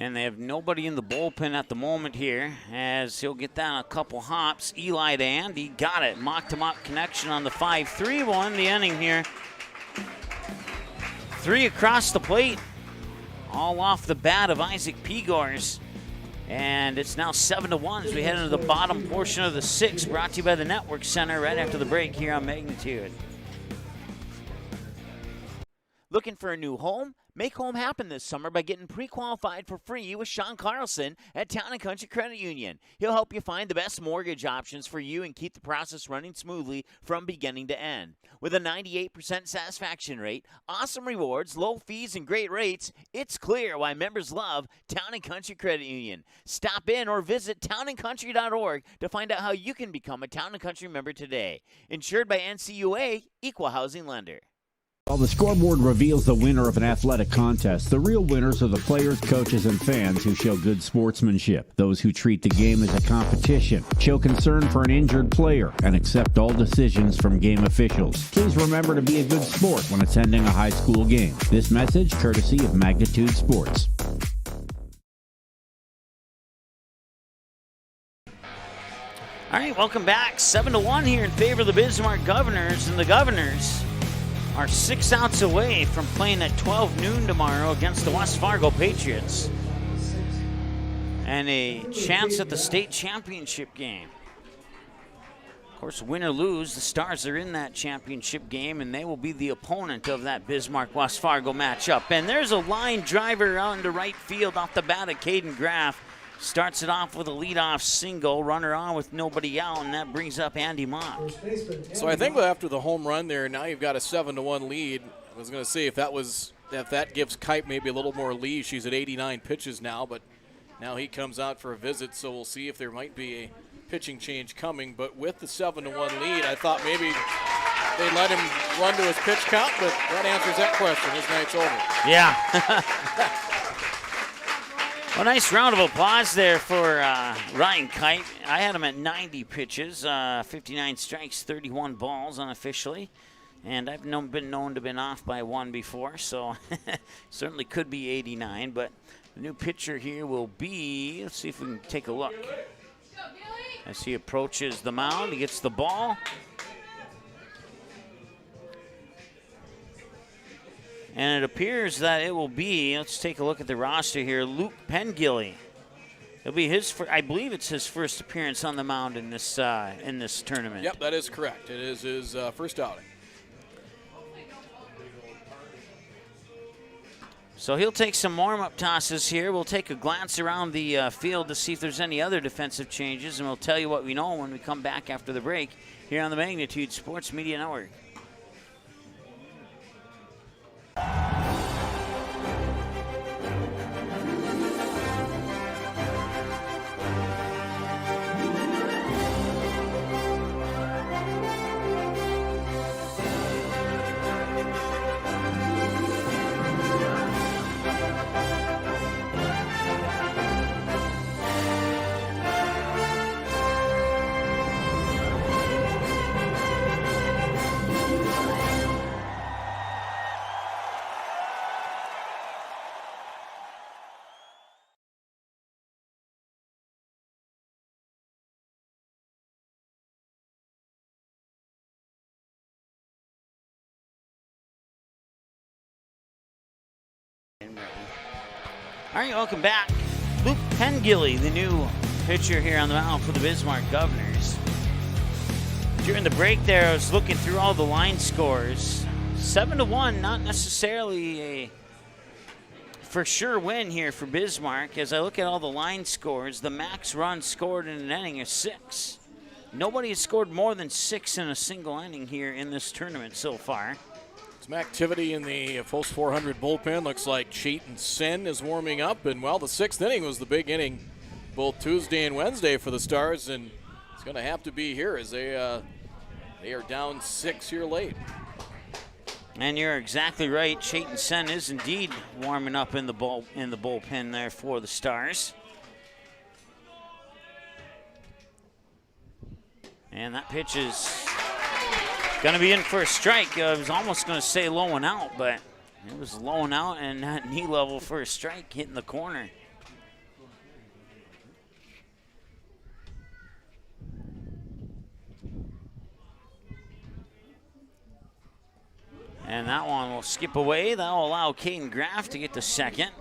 And they have nobody in the bullpen at the moment here, as he'll get that on a couple hops. Eli to Andy, got it. Mock-to-mock connection on the 5-3. We'll end the inning here. 3 across the plate, all off the bat of Isaac Pegors. And it's now 7-1 as we head into the bottom portion of the 6th, brought to you by the Network Center right after the break here on Magnitude. Looking for a new home? Make home happen this summer by getting pre-qualified for free with Sean Carlson at Town & Country Credit Union. He'll help you find the best mortgage options for you and keep the process running smoothly from beginning to end. With a 98% satisfaction rate, awesome rewards, low fees, and great rates, it's clear why members love Town & Country Credit Union. Stop in or visit townandcountry.org to find out how you can become a Town & Country member today. Insured by NCUA, Equal Housing Lender. While the scoreboard reveals the winner of an athletic contest, the real winners are the players, coaches, and fans who show good sportsmanship. Those who treat the game as a competition, show concern for an injured player, and accept all decisions from game officials. Please remember to be a good sport when attending a high school game. This message courtesy of Magnitude Sports. All right, welcome back. 7-1 here in favor of the Bismarck Governors, and the Governors are 6 outs away from playing at 12 noon tomorrow against the West Fargo Patriots. And a chance at the state championship game. Of course, win or lose, the Stars are in that championship game, and they will be the opponent of that Bismarck-West Fargo matchup. And there's a line driver out into right field off the bat of Caden Graff. Starts it off with a leadoff single, runner on with nobody out, and that brings up Andy Mott. So I think after the home run there, now you've got a 7-1 lead. I was going to say if that gives Kite maybe a little more lead. She's at 89 pitches now, but now he comes out for a visit, so we'll see if there might be a pitching change coming. But with the 7-1 lead, I thought maybe they'd let him run to his pitch count, but that answers that question. His night's over. Yeah. Well, nice round of applause there for Ryan Kite. I had him at 90 pitches, 59 strikes, 31 balls unofficially. And I've been known to have been off by 1 before, so certainly could be 89. But the new pitcher here will be, let's see if we can take a look. As he approaches the mound, he gets the ball. And it appears that it will be, let's take a look at the roster here, Luke Pengilly. It'll be I believe it's his first appearance on the mound in this tournament. Yep, that is correct. It is his first outing. So he'll take some warm-up tosses here. We'll take a glance around the field to see if there's any other defensive changes, and we'll tell you what we know when we come back after the break here on the Magnitude Sports Media Network. All right, welcome back. Luke Pengilly, the new pitcher here on the mound for the Bismarck Governors. During the break there, I was looking through all the line scores. 7-1, not necessarily a for sure win here for Bismarck. As I look at all the line scores, the max run scored in an inning is 6. Nobody has scored more than 6 in a single inning here in this tournament so far. Some activity in the Post 400 bullpen. Looks like Chayton Sen is warming up, and well, the 6th inning was the big inning both Tuesday and Wednesday for the Stars, and it's going to have to be here as they are down 6 here late. And you're exactly right. Chayton Sen is indeed warming up in the bullpen there for the Stars. And that pitch is going to be in for a strike. I was almost going to say low and out, but it was low and out and at knee level for a strike hitting the corner. And that one will skip away. That will allow Caden Graff to get to second.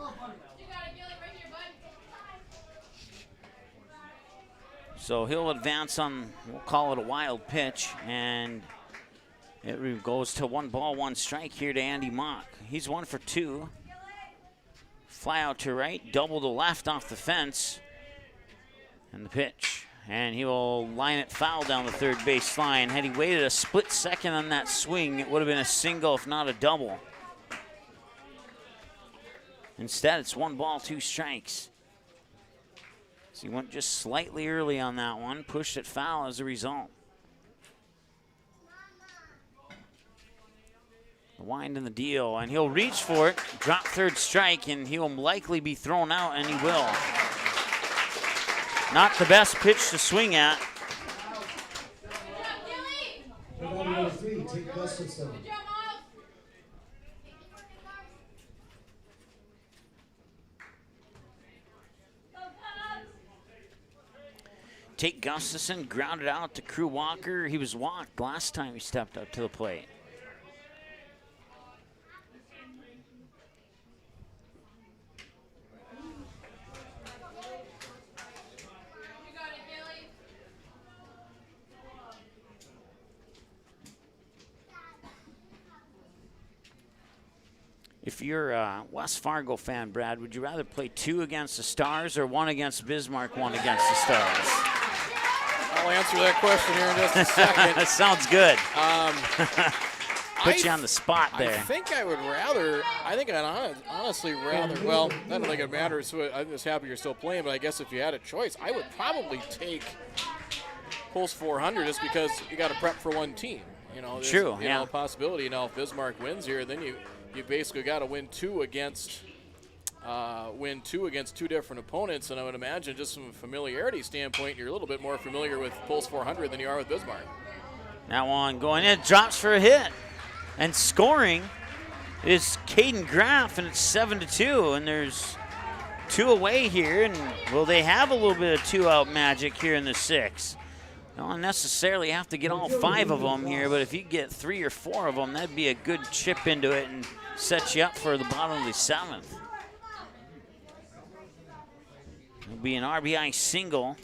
So he'll advance on, we'll call it a wild pitch, and it goes to 1 ball, 1 strike here to Andy Mock. He's 1 for 2. Fly out to right, double to left off the fence, and the pitch. And he will line it foul down the third base line. Had he waited a split second on that swing, it would have been a single, if not a double. Instead, it's 1 ball, 2 strikes. So he went just slightly early on that one, pushed it foul as a result. The wind in the deal, and he'll reach for it, drop third strike, and he'll likely be thrown out, and he will. Not the best pitch to swing at. Number 3, take Gustafson. Tate Gustafson grounded out to Crew Walker. He was walked last time he stepped up to the plate. If you're a West Fargo fan, Brad, would you rather play 2 against the Stars or 1 against Bismarck, 1 against the Stars? I'll answer that question here in just a second. That sounds good. Put you on the spot there. I think I would rather, I'd honestly rather, well, I don't think it matters. So I'm just happy you're still playing, but I guess if you had a choice, I would probably take Pulse 400 just because you got to prep for one team. You know, there's, true, you know, a possibility. You know, if Bismarck wins here, then you basically got to win 2 against 2 different opponents, and I would imagine just from a familiarity standpoint, you're a little bit more familiar with Pulse 400 than you are with Bismarck. That one going in, drops for a hit, and scoring is Caden Graff, and it's 7-2, and there's 2 away here, and will they have a little bit of 2-out magic here in the 6th? Don't necessarily have to get all 5 of them here, but if you get 3 or 4 of them, that'd be a good chip into it and set you up for the bottom of the 7th. It'll be an RBI single.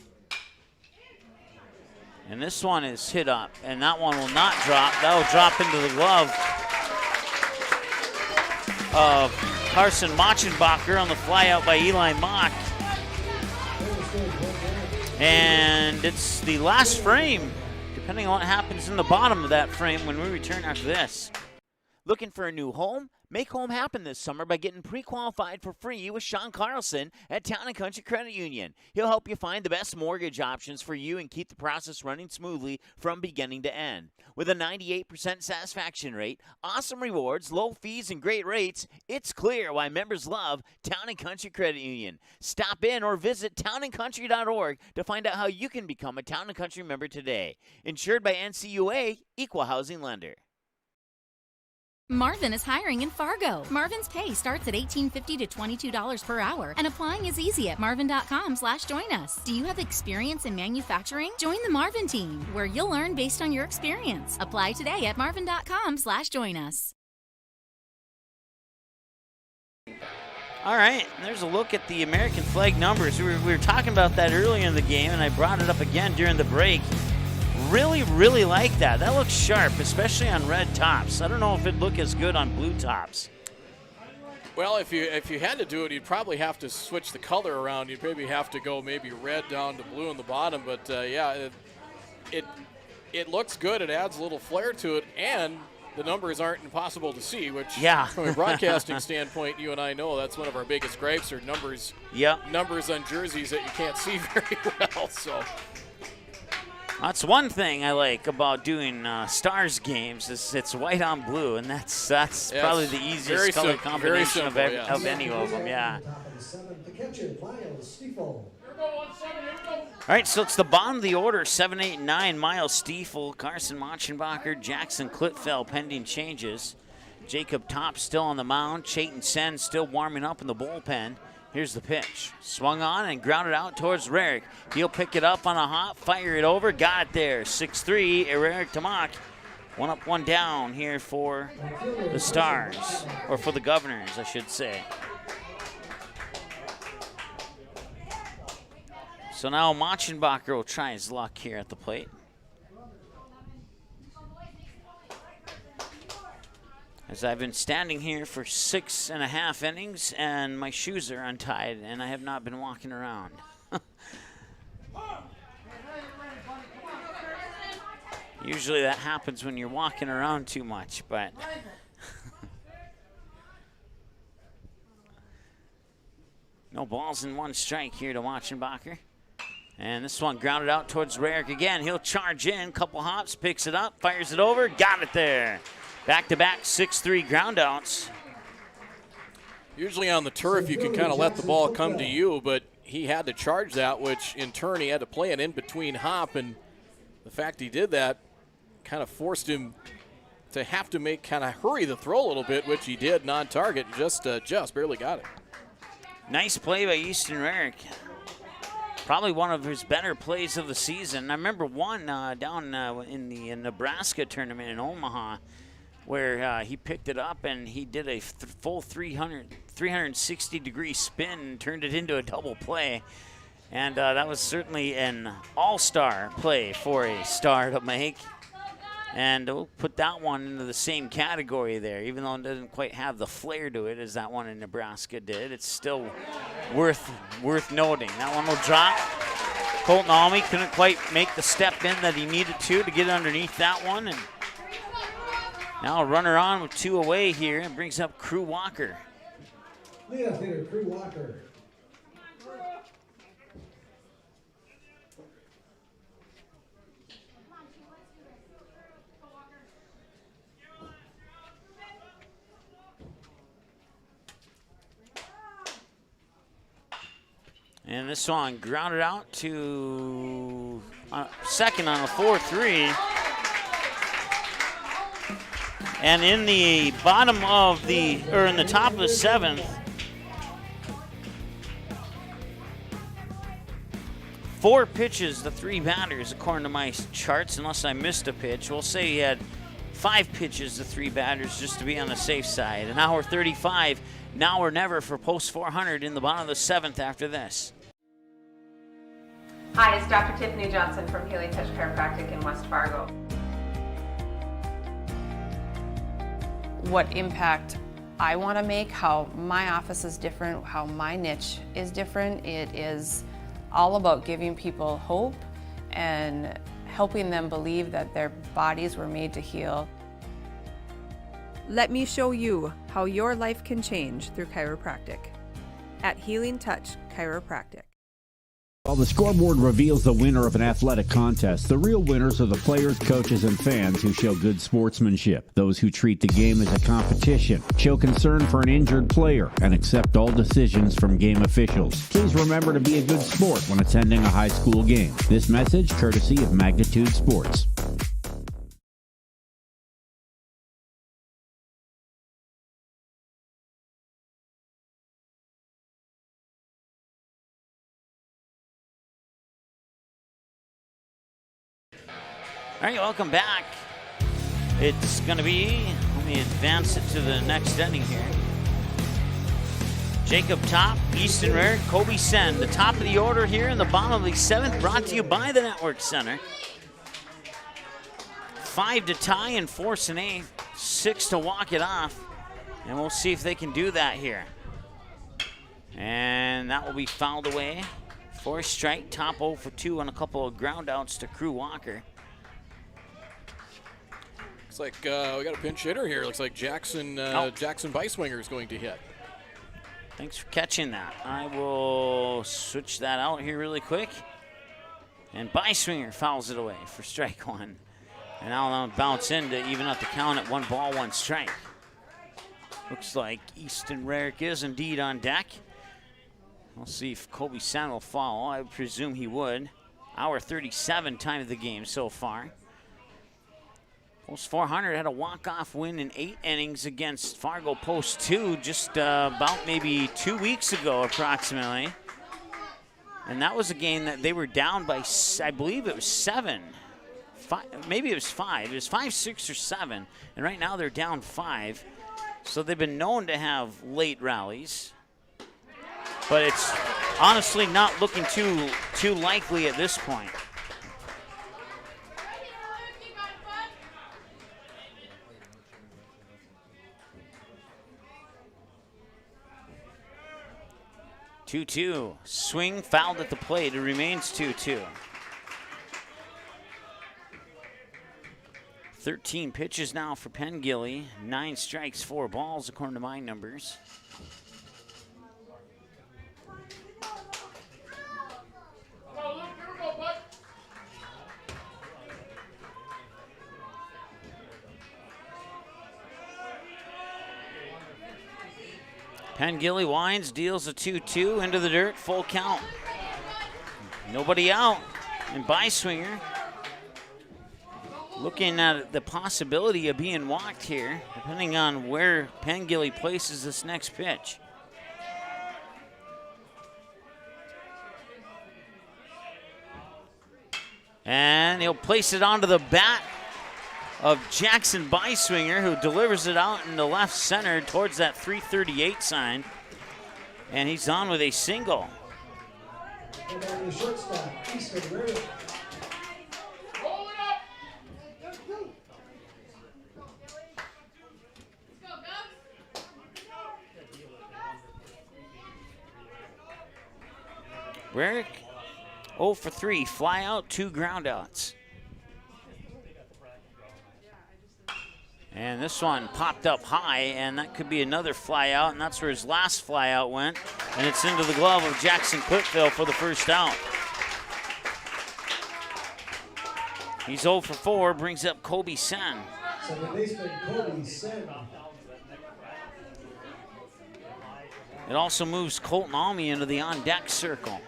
And this one is hit up, and that one will not drop. That will drop into the glove of Carson Machenbacher on the fly out by Eli Mock. And it's the last frame, depending on what happens in the bottom of that frame when we return after this. Looking for a new home? Make home happen this summer by getting pre-qualified for free with Sean Carlson at Town & Country Credit Union. He'll help you find the best mortgage options for you and keep the process running smoothly from beginning to end. With a 98% satisfaction rate, awesome rewards, low fees, and great rates, it's clear why members love Town & Country Credit Union. Stop in or visit townandcountry.org to find out how you can become a Town & Country member today. Insured by NCUA, Equal Housing Lender. Marvin is hiring in Fargo. Marvin's pay starts at $18.50 to $22 per hour, and applying is easy at marvin.com/join us. Do you have experience in manufacturing? Join the Marvin team, where you'll learn based on your experience. Apply today at marvin.com/join us. All right, there's a look at the American flag numbers. We were talking about that earlier in the game, and I brought it up again during the break. really, really like that. That looks sharp, especially on red tops. I don't know if it'd look as good on blue tops. Well, if you had to do it, you'd probably have to switch the color around. You'd maybe have to go maybe red down to blue on the bottom. But yeah, it looks good. It adds a little flair to it, and the numbers aren't impossible to see, which from a broadcasting standpoint, you and I know that's one of our biggest gripes are numbers. Numbers on jerseys that you can't see very well. So that's one thing I like about doing Stars games is it's white on blue, and that's probably the easiest color combination of any of them. Yeah. All right, so it's the bottom of the order, 7, 8, 9. Miles Stiefel, Carson Machenbacher, Jackson Klitfeld pending changes. Jacob Top still on the mound. Chayton Sen still warming up in the bullpen. Here's the pitch. Swung on and grounded out towards Rarick. He'll pick it up on a hop, fire it over, got it there. 6-3, Eric Tamak. 1 up, 1 down here for the Stars, or for the Governors, I should say. So now Machenbacher will try his luck here at the plate. As I've been standing here for 6.5 innings and my shoes are untied and I have not been walking around. Usually that happens when you're walking around too much, but no balls and 1 strike here to Machenbacher. And this one grounded out towards Rarick again. He'll charge in, couple hops, picks it up, fires it over, got it there. Back-to-back 6-3 groundouts. Usually on the turf you can kind of let the ball come to you, but he had to charge that, which in turn he had to play an in-between hop, and the fact he did that kind of forced him to have to hurry the throw a little bit, which he did, non-target, just barely got it. Nice play by Easton Rarick. Probably one of his better plays of the season. I remember one down in the Nebraska tournament in Omaha where he picked it up and he did a full 360-degree spin and turned it into a double play. And that was certainly an all-star play for a Star to make. And we'll put that one into the same category there. Even though it doesn't quite have the flair to it as that one in Nebraska did, it's still worth noting. That one will drop. Colton Almy couldn't quite make the step in that he needed to get underneath that one. And now a runner on with 2 away here and brings up Crew Walker. Leadoff hitter, Crew Walker. And this one grounded out to second on a 4-3. And in the bottom of in the top of the 7th, 4 pitches to 3 batters, according to my charts, unless I missed a pitch. We'll say he had 5 pitches to 3 batters just to be on the safe side. An hour 35. Now or never for post 400 in the bottom of the 7th after this. Hi, it's Dr. Tiffany Johnson from Healing Touch Chiropractic in West Fargo. What impact I want to make, how my office is different, how my niche is different. It is all about giving people hope and helping them believe that their bodies were made to heal. Let me show you how your life can change through chiropractic at Healing Touch Chiropractic. While the scoreboard reveals the winner of an athletic contest, the real winners are the players, coaches, and fans who show good sportsmanship. Those who treat the game as a competition, show concern for an injured player, and accept all decisions from game officials. Please remember to be a good sport when attending a high school game. This message courtesy of Magnitude Sports. All right, welcome back. It's going to be, let me advance it to the next inning here. Jacob Top, Easton Rarick, Kobe Sen. The top of the order here in the bottom of the 7th, brought to you by the Network Center. 5 to tie and force an 8, 6 to walk it off. And we'll see if they can do that here. And that will be fouled away for a strike. Top 0 for 2 on a couple of ground outs to Crew Walker. Looks like we got a pinch hitter here. Looks like Jackson Beiswinger is going to hit. Thanks for catching that. I will switch that out here really quick. And Beiswinger fouls it away for strike 1. And now bounce in to even up the count at 1 ball, 1 strike. Looks like Easton Rarick is indeed on deck. We'll see if Kobe Sen will follow. I presume he would. Hour 37 time of the game so far. Post 400 had a walk-off win in 8 innings against Fargo Post 2 just about maybe 2 weeks ago approximately. And that was a game that they were down by, I believe it was 7. Maybe it was 5. It was 5, 6, or 7. And right now they're down 5. So they've been known to have late rallies. But it's honestly not looking too likely at this point. Two-two. Swing fouled at the plate. It remains 2-2. 13 pitches now for Pengilly. 9 strikes, 4 balls according to my numbers. Pengilly winds, deals a 2-2 into the dirt, full count. Nobody out. And Beiswinger looking at the possibility of being walked here, depending on where Pengilly places this next pitch. And he'll place it onto the bat of Jackson Beiswinger, who delivers it out into left center towards that 338 sign. And he's on with a single. Rarick 0 for 3, fly out, 2 ground outs. And this one popped up high, and that could be another fly out, and that's where his last fly out went. And it's into the glove of Jackson Clipville for the first out. He's 0 for 4, brings up Kobe Sen. Second baseman Kobe Sen. It also moves Colton Almy into the on-deck circle.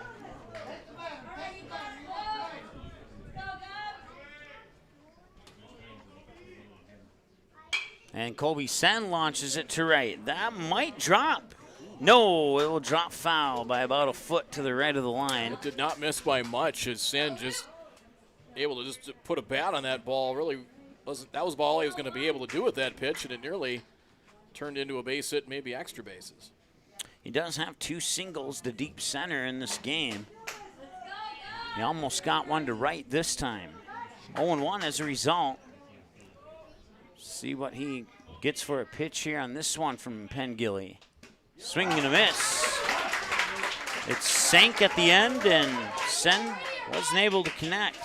And Kobe Sen launches it to right. That might drop. No, it will drop foul by about a foot to the right of the line. It did not miss by much as Sen just able to just put a bat on that ball. Really wasn't, that was all he was going to be able to do with that pitch, and it nearly turned into a base hit, maybe extra bases. He does have 2 singles to deep center in this game. He almost got one to right this time. 0-1 as a result. See what he gets for a pitch here on this one from Pengilly. Swing and a miss. It sank at the end, and Sen wasn't able to connect.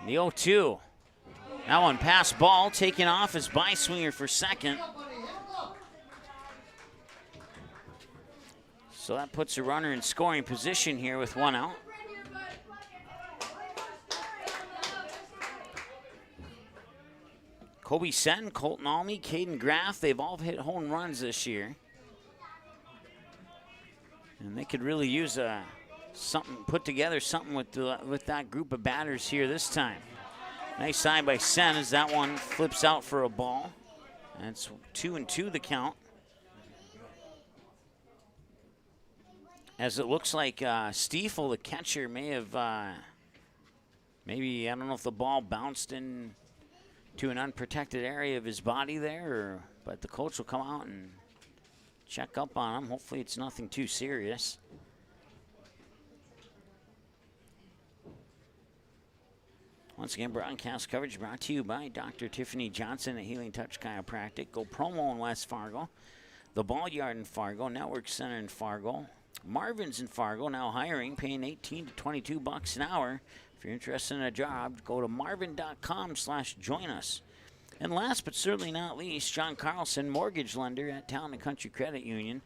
The 0-2. That one pass ball taken off as Beiswinger for second. So that puts a runner in scoring position here with 1 out. Kobe Sen, Colton Almy, Caden Graff, they've all hit home runs this year. And they could really use put together something with that group of batters here this time. Nice side by Sen as that one flips out for a ball. And it's 2-2 the count. As it looks like Stiefel, the catcher, may have maybe, I don't know if the ball bounced in to an unprotected area of his body there, but the coach will come out and check up on him. Hopefully it's nothing too serious. Once again, broadcast coverage brought to you by Dr. Tiffany Johnson at Healing Touch Chiropractic. Go Promo in West Fargo. The Ball Yard in Fargo. Network Center in Fargo. Marvin's in Fargo, now hiring, paying $18 to $22 an hour. If you're interested in a job, go to marvin.com/join us. And last but certainly not least, John Carlson, mortgage lender at Town and Country Credit Union.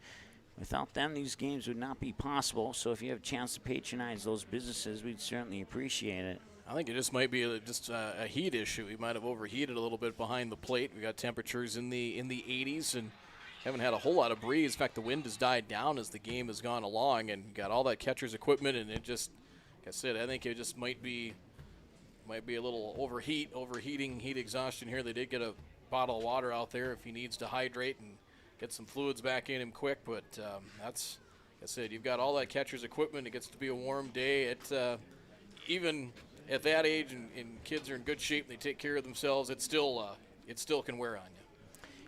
Without them, these games would not be possible. So if you have a chance to patronize those businesses, we'd certainly appreciate it. I think it just might be just a heat issue. We might have overheated a little bit behind the plate. We got temperatures in the 80s and haven't had a whole lot of breeze. In fact, the wind has died down as the game has gone along, and got all that catcher's equipment, and it just, like I said, I think it just might be a little overheating, heat exhaustion here. They did get a bottle of water out there if he needs to hydrate and get some fluids back in him quick. But that's, like I said, you've got all that catcher's equipment. It gets to be a warm day. Even at that age, and kids are in good shape and they take care of themselves, it still can wear on you.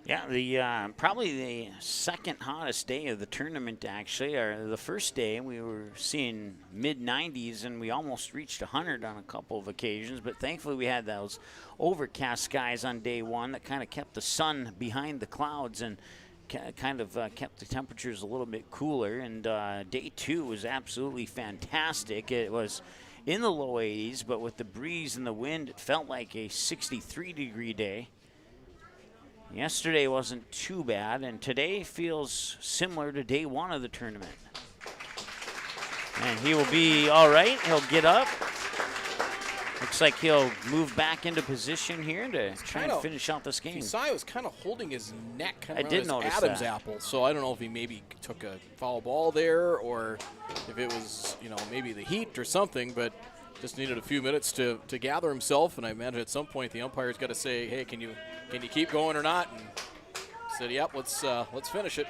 Yeah, the probably the second hottest day of the tournament, actually, or the first day, we were seeing mid-90s, and we almost reached 100 on a couple of occasions. But thankfully, we had those overcast skies on day one that kind of kept the sun behind the clouds and kind of kept the temperatures a little bit cooler. And day two was absolutely fantastic. It was in the low 80s, but with the breeze and the wind, it felt like a 63-degree day. Yesterday wasn't too bad, and today feels similar to day one of the tournament. And he will be all right. He'll get up. Looks like he'll move back into position here to try and finish out this game. Desai was kind of holding his neck kind of I did around his notice Adam's that. apple, so I don't know if he maybe took a foul ball there or if it was, maybe the heat or something, but just needed a few minutes to gather himself, and I imagine at some point the umpire's got to say, hey, can you keep going or not? And said, yep, let's finish it.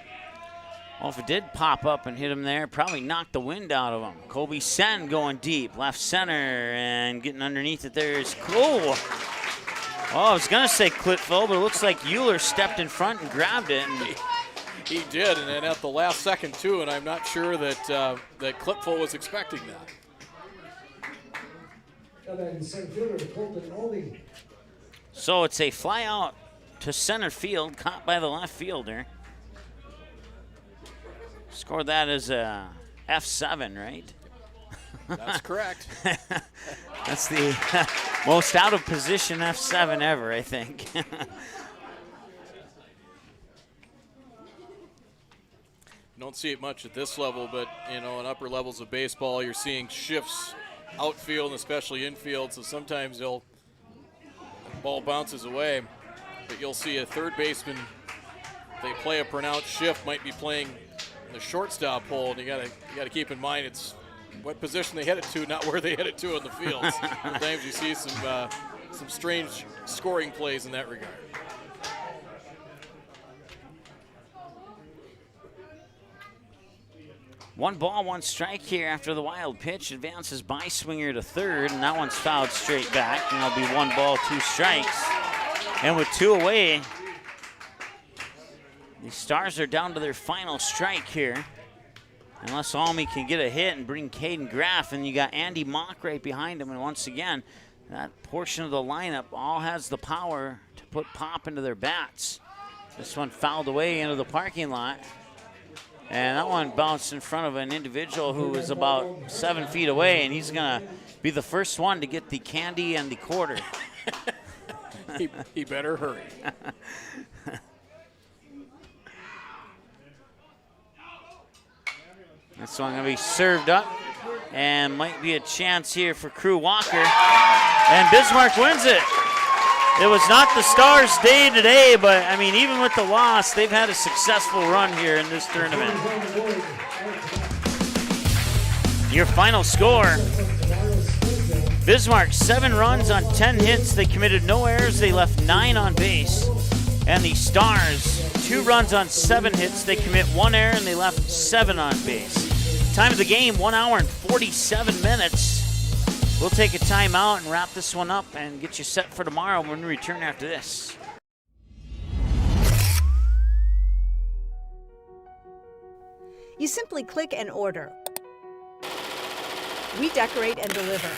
Well, if it did pop up and hit him there, probably knocked the wind out of him. Kobe Sen going deep, left center, and getting underneath it there is cool. Oh, I was going to say Clitfill, but it looks like Euler stepped in front and grabbed it. And he did, and then at the last second, too, and I'm not sure that Clitfill was expecting that. So it's a fly out to center field, caught by the left fielder. Scored that as a F7, right? That's correct. That's the most out of position F7 ever, I think. Don't see it much at this level, but in upper levels of baseball, you're seeing shifts outfield and especially infield, so sometimes the ball bounces away, but you'll see a third baseman, if they play a pronounced shift, might be playing in the shortstop hole, and you gotta keep in mind it's what position they hit it to, not where they hit it to on the field. Sometimes you see some strange scoring plays in that regard. One ball, one strike here after the wild pitch. Advances by Swinger to third, and that one's fouled straight back. And it'll be 1 ball, 2 strikes. And with 2 away, the Stars are down to their final strike here. Unless Almy can get a hit and bring Caden Graff, and you got Andy Mock right behind him. And once again, that portion of the lineup all has the power to put pop into their bats. This one fouled away into the parking lot. And that one bounced in front of an individual who was about 7 feet away, and he's going to be the first one to get the candy and the quarter. he better hurry. This one going to be served up, and might be a chance here for Crew Walker. And Bismarck wins it. It was not the Stars' day today, but, I mean, even with the loss, they've had a successful run here in this tournament. Your final score, Bismarck, 7 runs on 10 hits. They committed no errors. They left 9 on base. And the Stars, 2 runs on 7 hits. They commit 1 error, and they left 7 on base. Time of the game, 1 hour and 47 minutes. We'll take a timeout and wrap this one up and get you set for tomorrow when we return after this. You simply click and order. We decorate and deliver.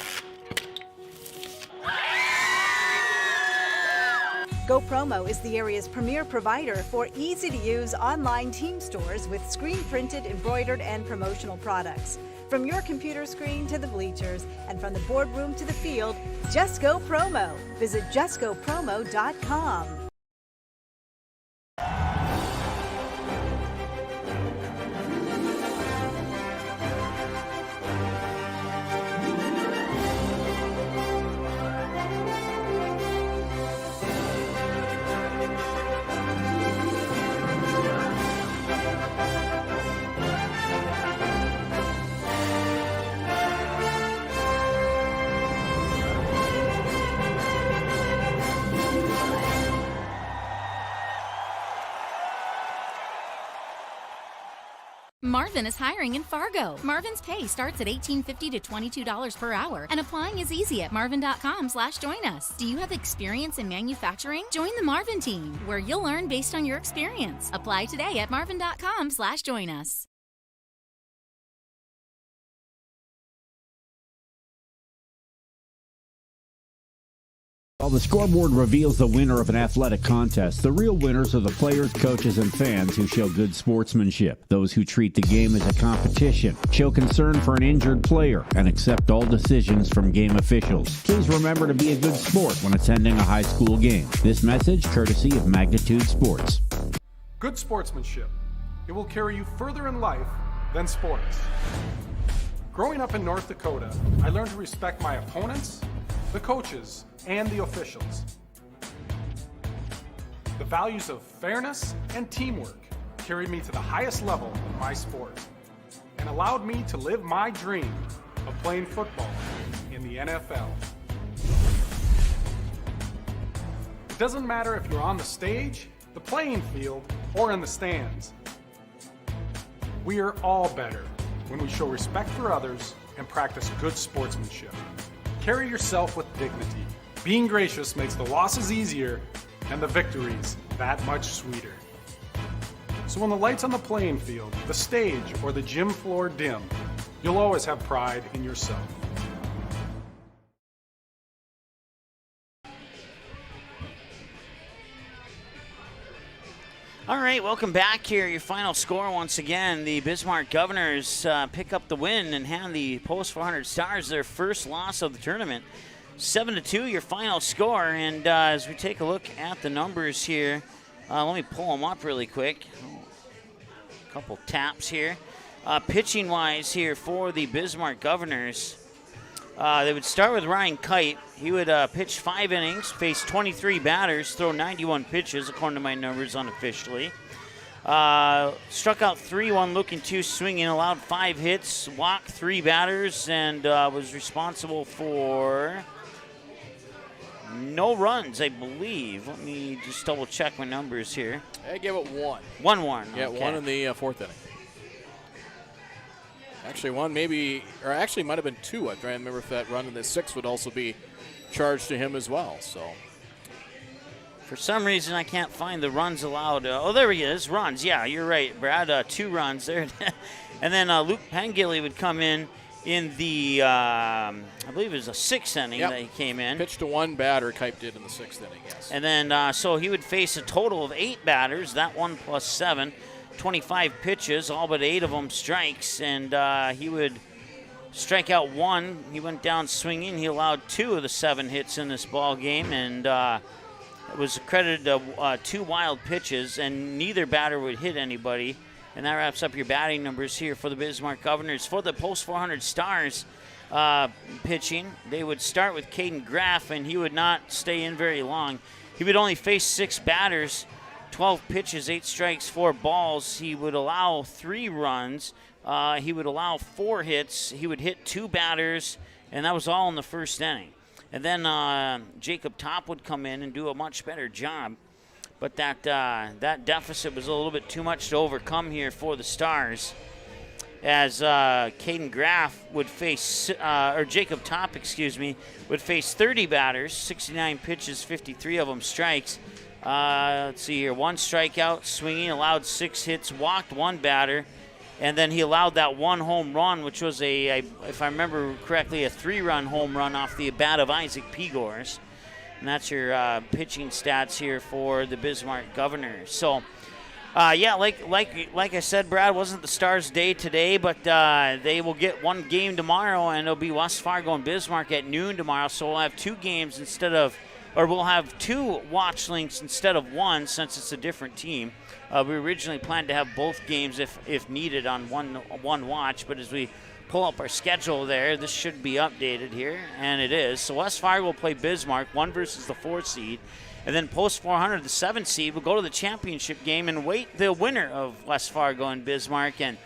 Go Promo is the area's premier provider for easy-to-use online team stores with screen-printed, embroidered, and promotional products. From your computer screen to the bleachers, and from the boardroom to the field, just go Promo. Visit justgopromo.com. Marvin is hiring in Fargo. Marvin's pay starts at $18.50 to $22 per hour, and applying is easy at marvin.com/join us. Do you have experience in manufacturing? Join the Marvin team, where you'll learn based on your experience. Apply today at marvin.com/join us. While the scoreboard reveals the winner of an athletic contest, the real winners are the players, coaches, and fans who show good sportsmanship. Those who treat the game as a competition, show concern for an injured player, and accept all decisions from game officials. Please remember to be a good sport when attending a high school game. This message courtesy of Magnitude Sports. Good sportsmanship. It will carry you further in life than sports. Growing up in North Dakota, I learned to respect my opponents, the coaches, and the officials. The values of fairness and teamwork carried me to the highest level in my sport and allowed me to live my dream of playing football in the NFL. It doesn't matter if you're on the stage, the playing field, or in the stands. We are all better when we show respect for others and practice good sportsmanship. Carry yourself with dignity. Being gracious makes the losses easier and the victories that much sweeter. So when the lights on the playing field, the stage, or the gym floor dim, you'll always have pride in yourself. All right, welcome back here. Your final score once again. The Bismarck Governors pick up the win and hand the Post 400 Stars their first loss of the tournament. 7-2, your final score. And as we take a look at the numbers here, let me pull them up really quick. A couple taps here. Pitching-wise here for the Bismarck Governors, they would start with Ryan Kite. He would pitch 5 innings, face 23 batters, throw 91 pitches, according to my numbers unofficially. Struck out 3, 1 looking, 2 swinging, allowed 5 hits, walked 3 batters, and was responsible for no runs, I believe. Let me just double check my numbers here. I gave it 1. 1-1. Yeah, okay. 1 in the 4th inning. Actually, 1 maybe, or actually might have been 2. I'm trying to remember if that run in the 6th would also be charged to him as well. So, for some reason, I can't find the runs allowed. Oh, there he is. Runs. Yeah, you're right, Brad. 2 runs there. And then Luke Pengilly would come in the, I believe it was a 6th inning that he came in. Pitched to 1 batter, Kipe did in the 6th inning, yes. And then, so he would face a total of 8 batters, that 1 plus 7, 25 pitches, all but 8 of them strikes, and he would strike out 1. He went down swinging. He allowed 2 of the 7 hits in this ball game, and it was credited to 2 wild pitches, and neither batter would hit anybody. And that wraps up your batting numbers here for the Bismarck Governors. For the Post 400 Stars pitching, they would start with Caden Graff, and he would not stay in very long. He would only face 6 batters, 12 pitches, 8 strikes, 4 balls. He would allow 3 runs. He would allow 4 hits. He would hit 2 batters, and that was all in the first inning. And then Jacob Top would come in and do a much better job. But that deficit was a little bit too much to overcome here for the Stars, as Caden Graff would face, or Jacob Top, would face 30 batters, 69 pitches, 53 of them strikes. Let's see here, 1 strikeout, swinging, allowed 6 hits, walked 1 batter, And then he allowed that one home run, which was if I remember correctly, a 3-run home run off the bat of Isaac Pegors. And that's your pitching stats here for the Bismarck Governors. So, like I said, Brad, wasn't the Stars' day today, but they will get one game tomorrow, and it'll be West Fargo and Bismarck at noon tomorrow. So we'll have 2 games we'll have 2 watch links instead of 1, since it's a different team. We originally planned to have both games if needed on one watch, but as we pull up our schedule there, this should be updated here, and it is. So West Fargo will play Bismarck, 1 versus the 4 seed, and then Post 400, the 7 seed, will go to the championship game and wait the winner of West Fargo and Bismarck. And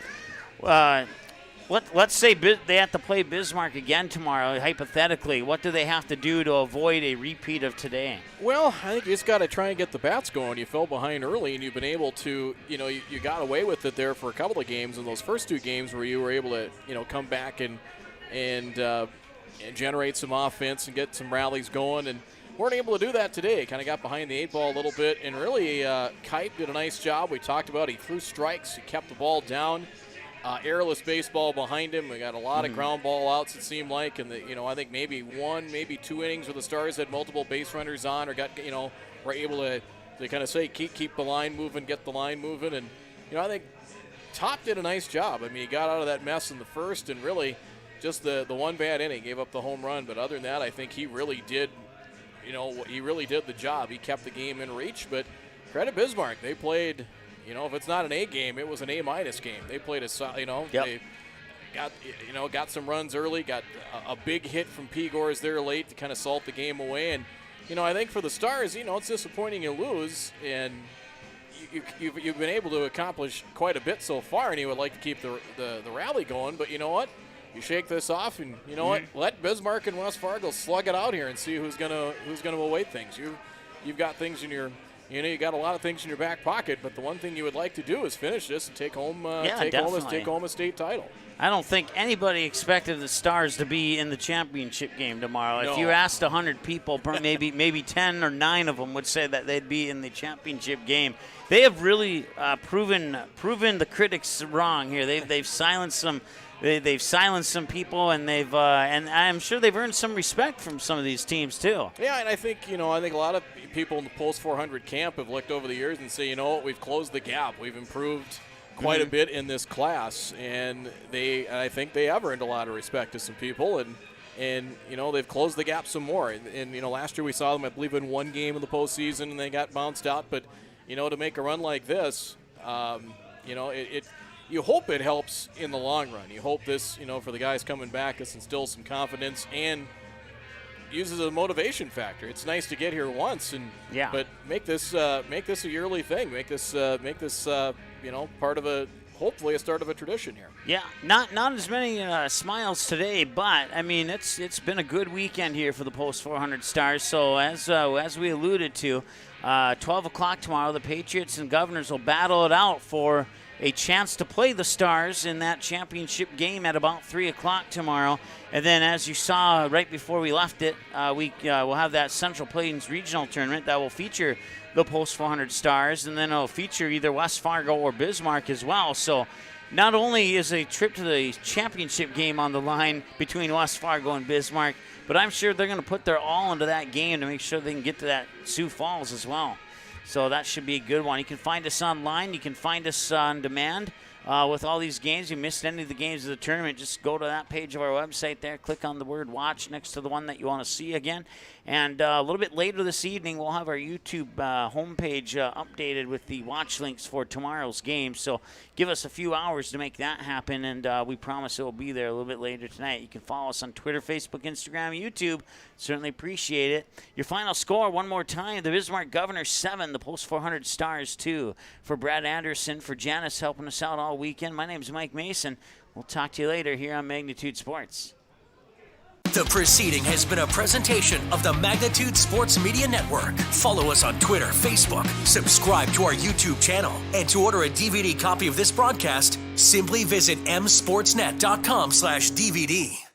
let's say they have to play Bismarck again tomorrow, hypothetically. What do they have to do to avoid a repeat of today? Well, I think you just got to try and get the bats going. You fell behind early, and you've been able to, you got away with it there for a couple of games in those first 2 games where you were able to, come back and generate some offense and get some rallies going. And weren't able to do that today. Kind of got behind the 8 ball a little bit. And really, Kite did a nice job. We talked about he threw strikes. He kept the ball down. Airless baseball behind him. We got a lot of ground ball outs, it seemed like, and I think maybe 1, maybe 2 innings where the Stars had multiple base runners on, or got were able to kind of say keep the line moving, get the line moving, and I think Top did a nice job. I mean, he got out of that mess in the first, and really just the one bad inning, gave up the home run, but other than that, I think he really did, he really did the job. He kept the game in reach, but credit Bismarck, they played. If it's not an A game, it was an A- game. They played they got some runs early, got a big hit from Pegors there late to kind of salt the game away. And, I think for the Stars, it's disappointing you lose, and you've been able to accomplish quite a bit so far, and you would like to keep the rally going. But you know what? You shake this off, and what? Let Bismarck and West Fargo slug it out here and see who's gonna await things. You've got things in your. You got a lot of things in your back pocket, but the one thing you would like to do is finish this and take home a state title. I don't think anybody expected the Stars to be in the championship game tomorrow. No. If you asked 100 people, maybe 10 or 9 of them would say that they'd be in the championship game. They have really proven the critics wrong here. They've silenced some. They've silenced some people, and and I'm sure they've earned some respect from some of these teams too. Yeah, and I think a lot of people in the Post 400 camp have looked over the years and say, we've closed the gap, we've improved quite a bit in this class, and I think they have earned a lot of respect to some people, and they've closed the gap some more. And last year we saw them, I believe, in 1 game in the postseason, and they got bounced out. But to make a run like this, you hope it helps in the long run. You hope this, for the guys coming back, this instills some confidence and uses a motivation factor. It's nice to get here once, but make this a yearly thing. Make this part of hopefully a start of a tradition here. Yeah, not as many smiles today, but I mean it's been a good weekend here for the Post 400 Stars. So as we alluded to, 12 o'clock tomorrow, the Patriots and Governors will battle it out for a chance to play the Stars in that championship game at about 3 o'clock tomorrow. And then, as you saw right before we left it, we'll have that Central Plains Regional Tournament that will feature the Post 400 Stars, and then it'll feature either West Fargo or Bismarck as well. So not only is a trip to the championship game on the line between West Fargo and Bismarck, but I'm sure they're going to put their all into that game to make sure they can get to that Sioux Falls as well. So that should be a good one. You can find us online. You can find us on demand with all these games. You missed any of the games of the tournament, just go to that page of our website there. Click on the word watch next to the one that you want to see again. And a little bit later this evening, we'll have our YouTube homepage updated with the watch links for tomorrow's game. So give us a few hours to make that happen, and we promise it will be there a little bit later tonight. You can follow us on Twitter, Facebook, Instagram, YouTube. Certainly appreciate it. Your final score one more time: the Bismarck Governors 7, the Post 400 Stars 2. For Brad Anderson, for Janice helping us out all weekend, my name is Mike Mason. We'll talk to you later here on Magnitude Sports. The proceeding has been a presentation of the Magnitude Sports Media Network. Follow us on Twitter, Facebook, subscribe to our YouTube channel, and to order a DVD copy of this broadcast, simply visit msportsnet.com/DVD.